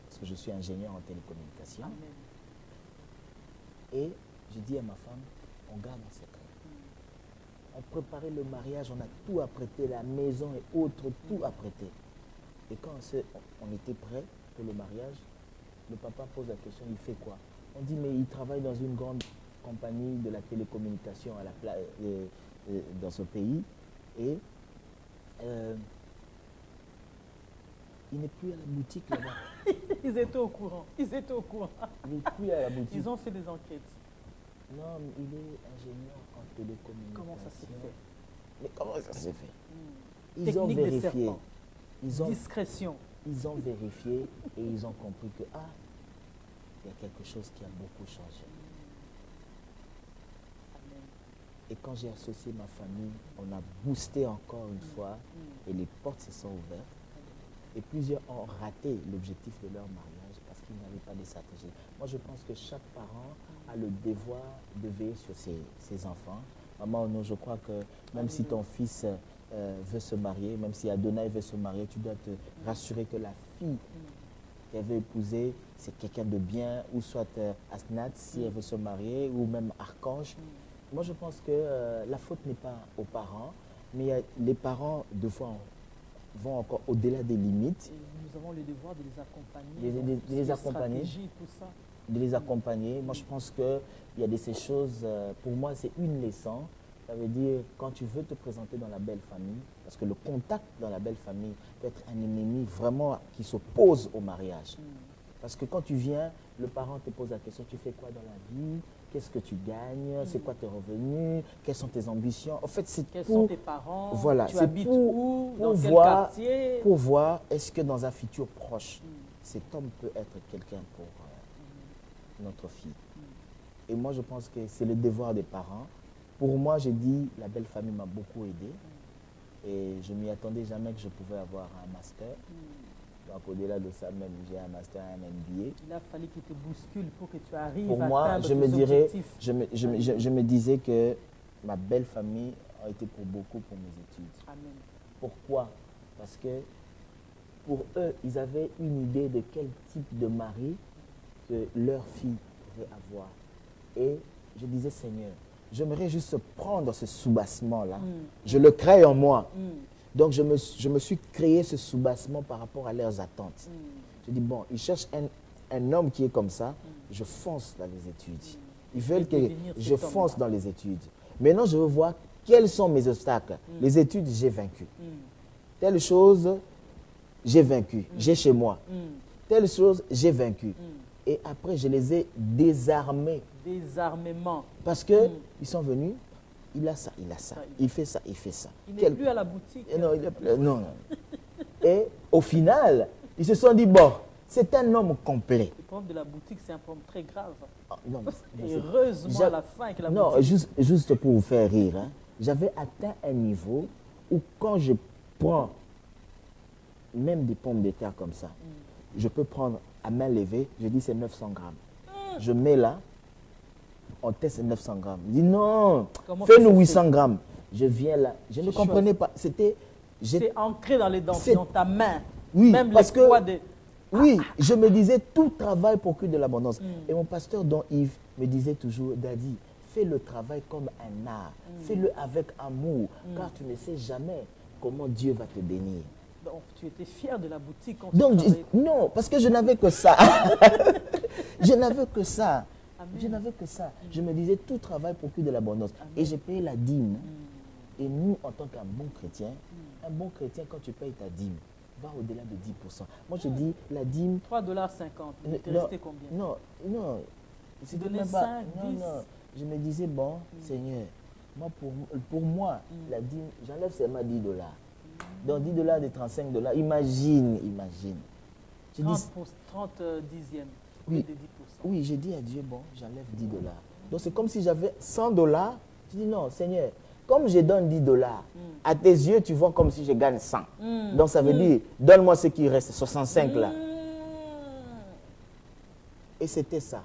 Parce que je suis ingénieur en télécommunication. Amen. Et j'ai dit à ma femme, on garde un secret. On préparait le mariage, on a tout apprêté, la maison et autres, tout apprêté. Et quand on était prêt pour le mariage, le papa pose la question, il fait quoi? On dit, mais il travaille dans une grande compagnie de la télécommunication dans ce pays. Et il n'est plus à la boutique là-bas. Ils étaient au courant. Il n'est plus à la boutique. Ils ont fait des enquêtes. Non, mais il est ingénieur en télécommunication. Comment ça s'est fait? Mais comment ça s'est fait? Ils Technique ont vérifié. Discrétion. Ils ont vérifié et ils ont compris que, il y a quelque chose qui a beaucoup changé. Amen. Et quand j'ai associé ma famille, on a boosté encore une fois et les portes se sont ouvertes. Et plusieurs ont raté l'objectif de leur mariage parce qu'il n'avait pas de stratégie. Moi, je pense que chaque parent a le devoir de veiller sur ses enfants. Maman, non, je crois que même si ton fils veut se marier, même si Adonai veut se marier, tu dois te rassurer que la fille qu'elle veut épouser, c'est quelqu'un de bien, ou soit Asnath, si elle veut se marier, ou même Archange. Moi, je pense que la faute n'est pas aux parents, mais les parents, de fois, vont encore au-delà des limites. Et nous avons le devoir de les accompagner. De les accompagner. Tout ça. De les accompagner. Moi, je pense qu'il y a de ces choses, pour moi, c'est une leçon. Ça veut dire, quand tu veux te présenter dans la belle famille, parce que le contact dans la belle famille peut être un ennemi vraiment qui s'oppose au mariage. Parce que quand tu viens, le parent te pose la question, tu fais quoi dans la vie? Qu'est-ce que tu gagnes? C'est quoi tes revenus? Quelles sont tes ambitions? En fait, c'est quels sont tes parents? Voilà, tu habites où? Pour dans quel voir, quartier? pour voir, est-ce que dans un futur proche, cet homme peut être quelqu'un pour notre fille. Et moi, je pense que c'est le devoir des parents. Pour moi, j'ai dit, la belle famille m'a beaucoup aidé. Et je ne m'y attendais jamais que je pouvais avoir un master. Donc, au-delà de ça, même, j'ai un master, un MBA. Il a fallu qu'il te bouscule pour que tu arrives pour à moi, atteindre je me tes dirais, objectifs. je me disais que ma belle famille a été pour beaucoup pour mes études. Amen. Pourquoi? Parce que pour eux, ils avaient une idée de quel type de mari que leur fille pouvait avoir. Et je disais, Seigneur, j'aimerais juste prendre ce soubassement-là. Je le crée en moi. Donc, je me suis créé ce soubassement par rapport à leurs attentes. Je dis, bon, ils cherchent un homme qui est comme ça, je fonce dans les études. Ils veulent que je fonce dans les études. Maintenant, je veux voir quels sont mes obstacles. Les études, j'ai vaincu. Telle chose, j'ai vaincu. J'ai chez moi. Telle chose, j'ai vaincu. Et après, je les ai désarmés. Désarmement. Parce qu'ils sont venus, il a ça, il a ça, il fait ça, il fait ça. Il n'est plus à la boutique. Et non, il est plus, non. Et au final, ils se sont dit, bon, c'est un homme complet. Le problème de la boutique, c'est un problème très grave. Non, et heureusement, à la fin, que la boutique... Non, juste pour vous faire rire, hein, j'avais atteint un niveau où quand je prends même des pommes de terre comme ça, je peux prendre à main levée, je dis c'est 900 grammes. Je mets là, on teste 900 grammes. Je dis non, fais-nous 800 grammes. Je viens là, je ne comprenais pas. C'est ancré dans les dents, dans ta main. Oui, même parce que... de... Oui, je me disais tout travail procure de l'abondance. Et mon pasteur, Don Yves, me disait toujours, Daddy, fais le travail comme un art. Fais-le avec amour, car tu ne sais jamais comment Dieu va te bénir. Donc, tu étais fier de la boutique quand Donc, tu travaillais. non, parce que je n'avais que ça. Je n'avais que ça. Amen. Je n'avais que ça. Je me disais, tout travail procure de l'abondance. Et j'ai payé la dîme. Et nous, en tant qu'un bon chrétien, quand tu payes ta dîme, va au-delà de 10%. Moi, je dis, la dîme... $3,50. Il était resté combien? Non. Tu donnais 5, 10? Non. Je me disais, bon, Seigneur, moi, pour moi, la dîme, j'enlève seulement $10. Donc, $10 de $35. Imagine. 30 dixièmes. Oui, de 10%. Oui, j'ai dit à Dieu, bon, j'enlève $10. Donc, c'est comme si j'avais $100. Je dis, non, Seigneur, comme je donne $10, à tes yeux, tu vois comme si je gagne 100. Donc, ça veut dire, donne-moi ce qui reste, 65 là. Et c'était ça.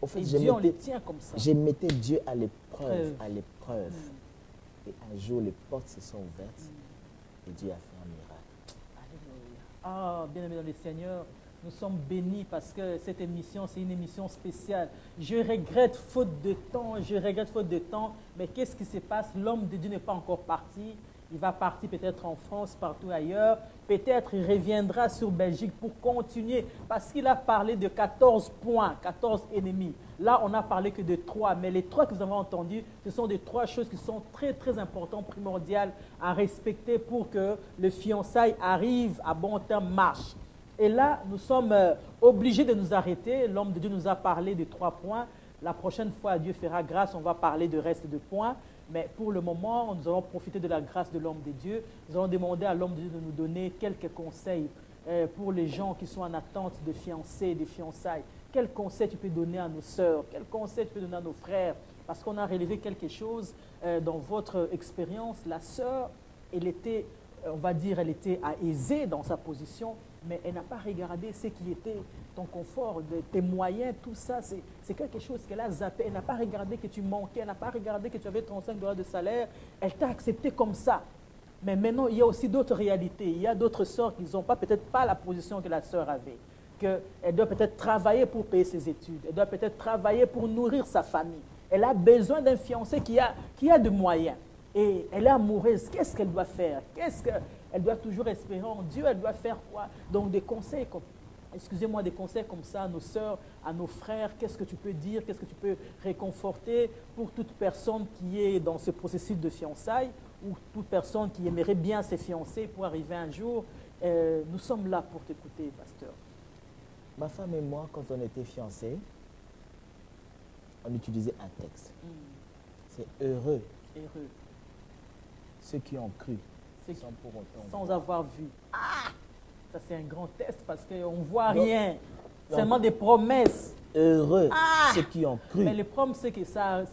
Au fait, Dieu, on le tient comme ça. Je mettais Dieu à l'épreuve. Et un jour, les portes se sont ouvertes et Dieu a fait un miracle. Alléluia. Ah, bien-aimés dans le Seigneur, nous sommes bénis parce que cette émission, c'est une émission spéciale. Je regrette faute de temps, mais qu'est-ce qui se passe? L'homme de Dieu n'est pas encore parti. Il va partir peut-être en France, partout ailleurs. Peut-être il reviendra sur Belgique pour continuer parce qu'il a parlé de 14 points, 14 ennemis. Là, on n'a parlé que de 3, mais les 3 que vous avez entendus, ce sont des 3 choses qui sont très, très importantes, primordiales à respecter pour que le fiançailles arrive à bon terme, marche. Et là, nous sommes obligés de nous arrêter. L'homme de Dieu nous a parlé de 3 points. La prochaine fois, Dieu fera grâce, on va parler de reste de points. Mais pour le moment, nous allons profiter de la grâce de l'homme de Dieu. Nous allons demander à l'homme de Dieu de nous donner quelques conseils pour les gens qui sont en attente de fiancés, de fiançailles. Quels conseils tu peux donner à nos sœurs? Quels conseils tu peux donner à nos frères? Parce qu'on a relevé quelque chose dans votre expérience. La sœur, elle était, on va dire, elle était aisée dans sa position. mais elle n'a pas regardé ce qui était ton confort, tes moyens, tout ça. C'est quelque chose qu'elle a zappé. Elle n'a pas regardé que tu manquais, elle n'a pas regardé que tu avais 35 dollars de salaire. Elle t'a accepté comme ça. Mais maintenant, il y a aussi d'autres réalités. Il y a d'autres sœurs qui n'ont peut-être pas la position que la sœur avait. Qu'elle doit peut-être travailler pour payer ses études. Elle doit peut-être travailler pour nourrir sa famille. Elle a besoin d'un fiancé qui a de moyens. Et elle est amoureuse. Qu'est-ce qu'elle doit faire? Elle doit toujours espérer en Dieu. Elle doit faire quoi? Donc des conseils comme... Excusez-moi, des conseils comme ça à nos sœurs, à nos frères, qu'est-ce que tu peux dire, qu'est-ce que tu peux réconforter pour toute personne qui est dans ce processus de fiançailles ou toute personne qui aimerait bien se fiancer pour arriver un jour. Nous sommes là pour t'écouter, pasteur. Ma femme et moi, quand on était fiancés, on utilisait un texte. C'est heureux ceux qui ont cru sans pour autant sans avoir vu. Ça, c'est un grand test parce qu'on ne voit rien. Seulement des promesses. Heureux ceux qui ont cru. Mais le problème, c'est que ça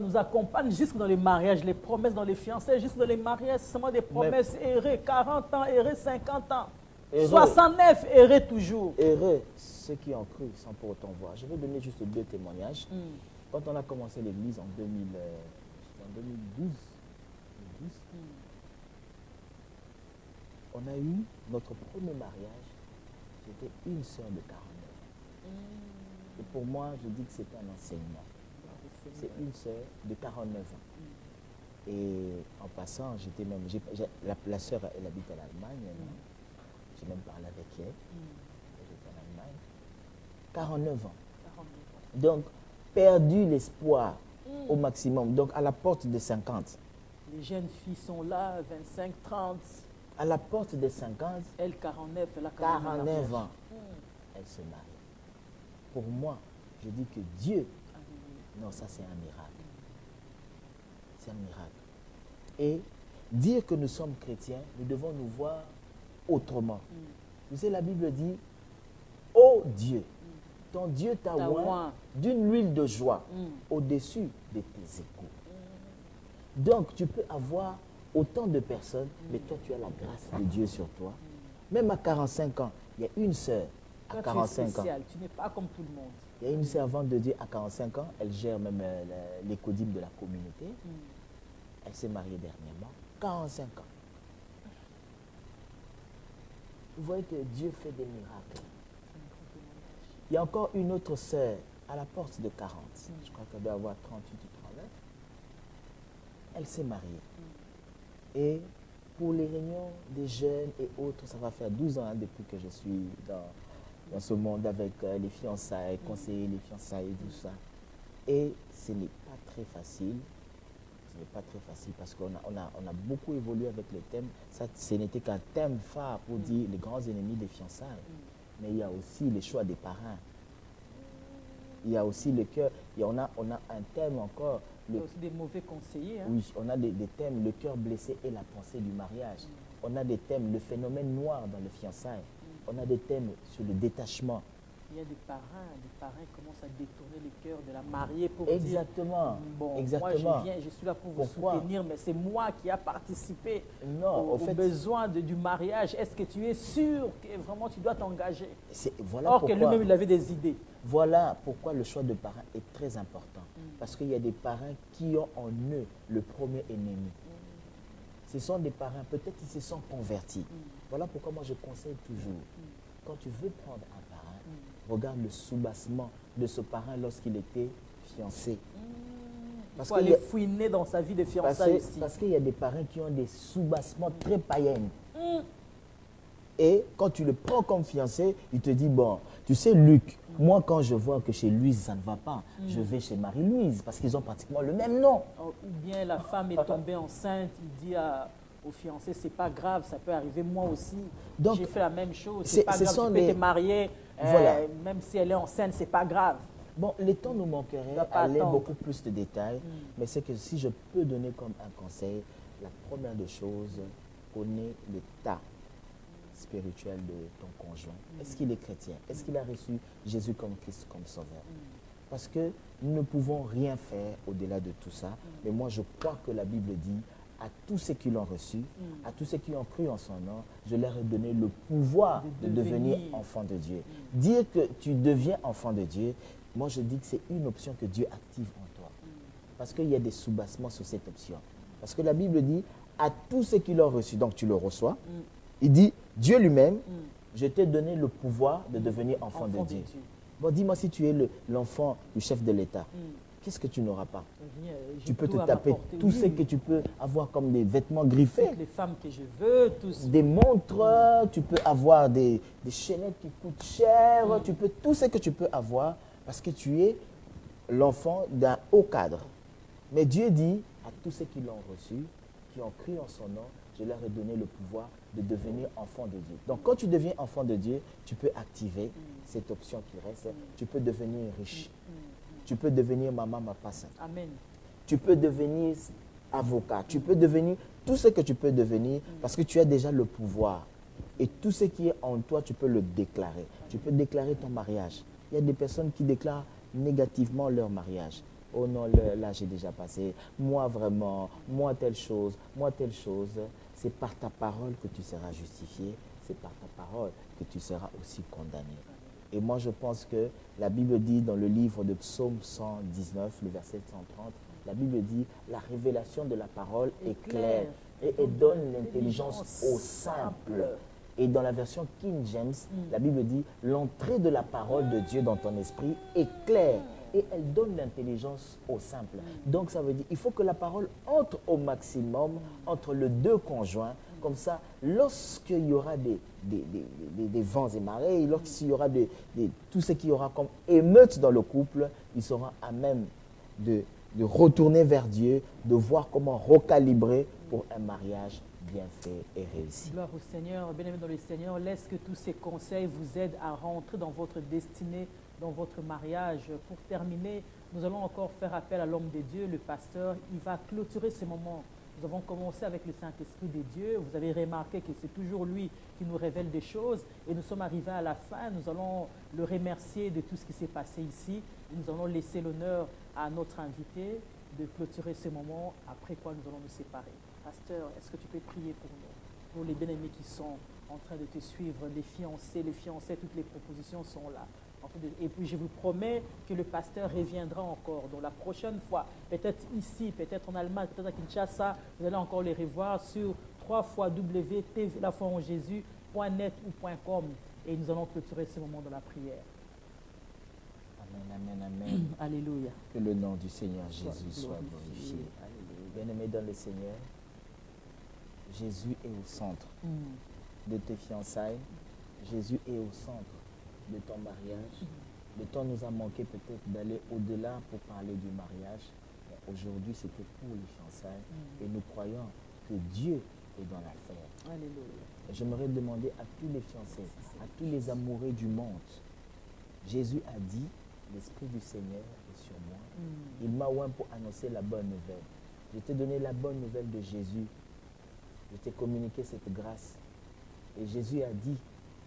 nous accompagne jusque dans les mariages. Les promesses dans les fiançailles, jusque dans les mariages, c'est seulement des promesses errées. 40 ans, errées, 50 ans. Heureux. 69, errées toujours. Heureux ceux qui ont cru sans pour autant voir. Je vais donner juste 2 témoignages. Quand on a commencé l'église en 2012, on a eu notre premier mariage. J'étais une sœur de 49 ans. Et pour moi, je dis que c'était un enseignement. C'est une sœur de 49 ans. Et en passant, j'étais même... La sœur, elle habite à l'Allemagne. J'ai même parlé avec elle. J'étais en Allemagne. 49 ans. Donc, perdu l'espoir au maximum. Donc, à la porte de 50. Les jeunes filles sont là, 25, 30. À la porte des 50, elle 49, elle a 49 ans, elle se marie. Pour moi, je dis que Dieu, non, ça c'est un miracle. C'est un miracle. Et dire que nous sommes chrétiens, nous devons nous voir autrement. Vous savez, la Bible dit, ô Dieu, ton Dieu t'a oint d'une huile de joie au-dessus de tes échos. Donc, tu peux avoir autant de personnes, mais toi, tu as la grâce de Dieu sur toi. Même à 45 ans, il y a une sœur à 45 ans. Tu n'es pas comme tout le monde. Il y a une servante de Dieu à 45 ans, elle gère même l'écodime de la communauté. Elle s'est mariée dernièrement, 45 ans. Vous voyez que Dieu fait des miracles. Il y a encore une autre sœur à la porte de 40. Je crois qu'elle doit avoir 38 ou 39. Elle s'est mariée. Et pour les réunions des jeunes et autres, ça va faire 12 ans depuis que je suis dans ce monde avec les fiançailles, conseiller les fiançailles et tout ça. Et ce n'est pas très facile. Ce n'est pas très facile parce qu'on a beaucoup évolué avec le thème. Ça, ce n'était qu'un thème phare pour dire les grands ennemis des fiançailles. Mais il y a aussi les choix des parrains. Il y a aussi le cœur. On a un thème encore. Il y a aussi des mauvais conseillers. Hein? Oui, on a des thèmes, le cœur blessé et la pensée du mariage. On a des thèmes, le phénomène noir dans le fiançailles. On a des thèmes sur le détachement. Il y a des parrains commencent à détourner le cœur de la mariée pour exactement, dire, bon, exactement. moi je viens, je suis là pour vous soutenir, mais c'est moi qui ai participé au besoin du mariage. Est-ce que tu es sûr que vraiment tu dois t'engager? Voilà Or que lui-même, il avait des idées. Voilà pourquoi le choix de parrain est très important. Parce qu'il y a des parrains qui ont en eux le premier ennemi. Ce sont des parrains, peut-être qu'ils se sont convertis. Voilà pourquoi moi je conseille toujours, quand tu veux prendre un parrain, regarde le soubassement de ce parrain lorsqu'il était fiancé. Il faut aller fouiner dans sa vie de fiançailles aussi. Parce qu'il y a des parrains qui ont des soubassements très païennes. Et quand tu le prends comme fiancé, il te dit, bon, tu sais Luc, moi quand je vois que chez Louise ça ne va pas, je vais chez Marie-Louise parce qu'ils ont pratiquement le même nom. Ou bien la femme est tombée enceinte, il dit au fiancé, c'est pas grave, ça peut arriver moi aussi. J'ai fait la même chose, c'est pas grave, tu peux te marier, même si elle est enceinte, c'est pas grave. Bon, le temps nous manquerait à aller beaucoup plus de détails, mais c'est que si je peux donner comme un conseil, la première des choses, connais l'état spirituel de ton conjoint. Est-ce qu'il est chrétien? Est-ce qu'il a reçu Jésus comme Christ, comme sauveur? Parce que nous ne pouvons rien faire au-delà de tout ça. Mais moi, je crois que la Bible dit, à tous ceux qui l'ont reçu, à tous ceux qui ont cru en son nom, je leur ai donné le pouvoir de devenir enfants de Dieu. Dire que tu deviens enfant de Dieu, moi je dis que c'est une option que Dieu active en toi. Parce qu'il y a des soubassements sur cette option. Parce que la Bible dit, à tous ceux qui l'ont reçu, donc tu le reçois, il dit, Dieu lui-même, je t'ai donné le pouvoir de devenir enfant de Dieu. Bon, dis-moi si tu es l'enfant du chef de l'État. Qu'est-ce que tu n'auras pas? Tu peux te taper tout ce que tu peux avoir comme des vêtements griffés. Toutes les femmes que je veux, tous. Des montres, tu peux avoir des chaînettes qui coûtent cher, tu peux tout ce que tu peux avoir parce que tu es l'enfant d'un haut cadre. Mais Dieu dit à tous ceux qui l'ont reçu, qui ont cru en son nom, je leur ai donné le pouvoir de devenir enfant de Dieu. Donc quand tu deviens enfant de Dieu, tu peux activer cette option qui reste. Tu peux devenir riche. Tu peux devenir maman, papa. Amen. Tu peux devenir avocat. Tu peux devenir tout ce que tu peux devenir parce que tu as déjà le pouvoir. Et tout ce qui est en toi, tu peux le déclarer. Tu peux déclarer ton mariage. Il y a des personnes qui déclarent négativement leur mariage. Oh non, là j'ai déjà passé. Moi vraiment, moi telle chose, moi telle chose. C'est par ta parole que tu seras justifié. C'est par ta parole que tu seras aussi condamné. Et moi, je pense que la Bible dit dans le livre de Psaume 119, le verset 130, la Bible dit « La révélation de la parole est claire et elle donne l'intelligence au simple. » Et dans la version King James, la Bible dit « L'entrée de la parole de Dieu dans ton esprit est claire et elle donne l'intelligence au simple. » Donc, ça veut dire qu'il faut que la parole entre au maximum entre les deux conjoints. Comme ça, lorsqu'il y aura des vents et marées, lorsqu'il y aura tout ce qu'il y aura comme émeute dans le couple, ils seront à même de retourner vers Dieu, de voir comment recalibrer pour un mariage bien fait et réussi. Gloire au Seigneur, bien-aimé dans le Seigneur, laisse que tous ces conseils vous aident à rentrer dans votre destinée, dans votre mariage. Pour terminer, nous allons encore faire appel à l'homme de Dieu, le pasteur. Il va clôturer ce moment. Nous avons commencé avec le Saint-Esprit de Dieu. Vous avez remarqué que c'est toujours lui qui nous révèle des choses. Et nous sommes arrivés à la fin. Nous allons le remercier de tout ce qui s'est passé ici. Et nous allons laisser l'honneur à notre invité de clôturer ce moment, après quoi nous allons nous séparer. Pasteur, est-ce que tu peux prier pour nous, pour les bien-aimés qui sont en train de te suivre, les fiancés, toutes les propositions sont là. Et puis je vous promets que le pasteur reviendra encore. Donc la prochaine fois, peut-être ici, peut-être en Allemagne, peut-être à Kinshasa, vous allez encore les revoir sur www.tvlafoionjésus.net ou .com. Et nous allons clôturer ce moment de la prière. Amen, amen, amen. Alléluia. Que le nom du Seigneur Jésus soit glorifié. Bien-aimé dans le Seigneur, Jésus est au centre de tes fiançailles. Jésus est au centre de ton mariage. Le temps nous a manqué peut-être d'aller au-delà pour parler du mariage. Aujourd'hui, c'était pour les fiançailles. Et nous croyons que Dieu est dans l'affaire. Alléluia. J'aimerais demander à tous les fiancés, à tous les amoureux du monde. Jésus a dit, l'Esprit du Seigneur est sur moi. Il m'a oint pour annoncer la bonne nouvelle. Je t'ai donné la bonne nouvelle de Jésus. Je t'ai communiqué cette grâce. Et Jésus a dit,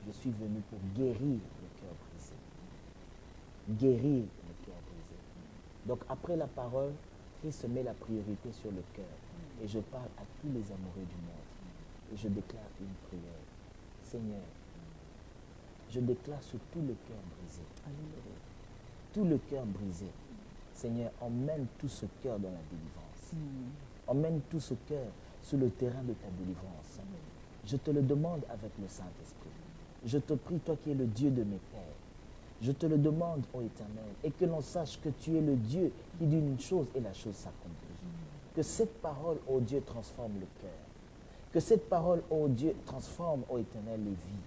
je suis venu pour guérir le cœur brisé. Guérir le cœur brisé. Donc après la parole, Christ met la priorité sur le cœur. Et je parle à tous les amoureux du monde. Et je déclare une prière. Seigneur, je déclare sur tout le cœur brisé. Alléluia. Tout le cœur brisé. Seigneur, emmène tout ce cœur dans la délivrance. Emmène tout ce cœur sur le terrain de ta délivrance. Je te le demande avec le Saint-Esprit. Je te prie, toi qui es le Dieu de mes pères. Je te le demande, ô Éternel, et que l'on sache que tu es le Dieu qui dit une chose et la chose s'accomplit. Que cette parole, ô Dieu, transforme le cœur. Que cette parole, ô Dieu, transforme, ô Éternel, les vies.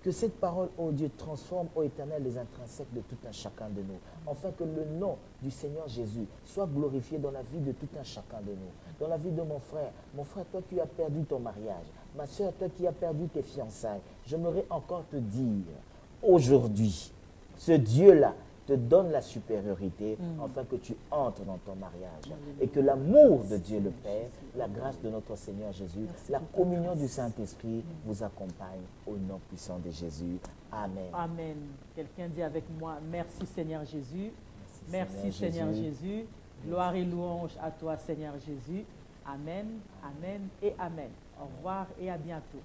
Que cette parole, ô Dieu, transforme, ô Éternel, les intrinsèques de tout un chacun de nous. Afin que le nom du Seigneur Jésus soit glorifié dans la vie de tout un chacun de nous. Dans la vie de mon frère, toi qui as perdu ton mariage. Ma soeur, toi qui as perdu tes fiançailles. J'aimerais encore te dire, aujourd'hui, ce Dieu-là te donne la supériorité afin que tu entres dans ton mariage. Et que l'amour de Dieu le Père, la grâce de notre Seigneur Jésus, la communion du Saint-Esprit vous accompagne au nom puissant de Jésus. Amen. Amen. Quelqu'un dit avec moi, merci Seigneur Jésus. Merci Seigneur Jésus. Gloire et louange à toi Seigneur Jésus. Amen, amen et amen. Au revoir et à bientôt.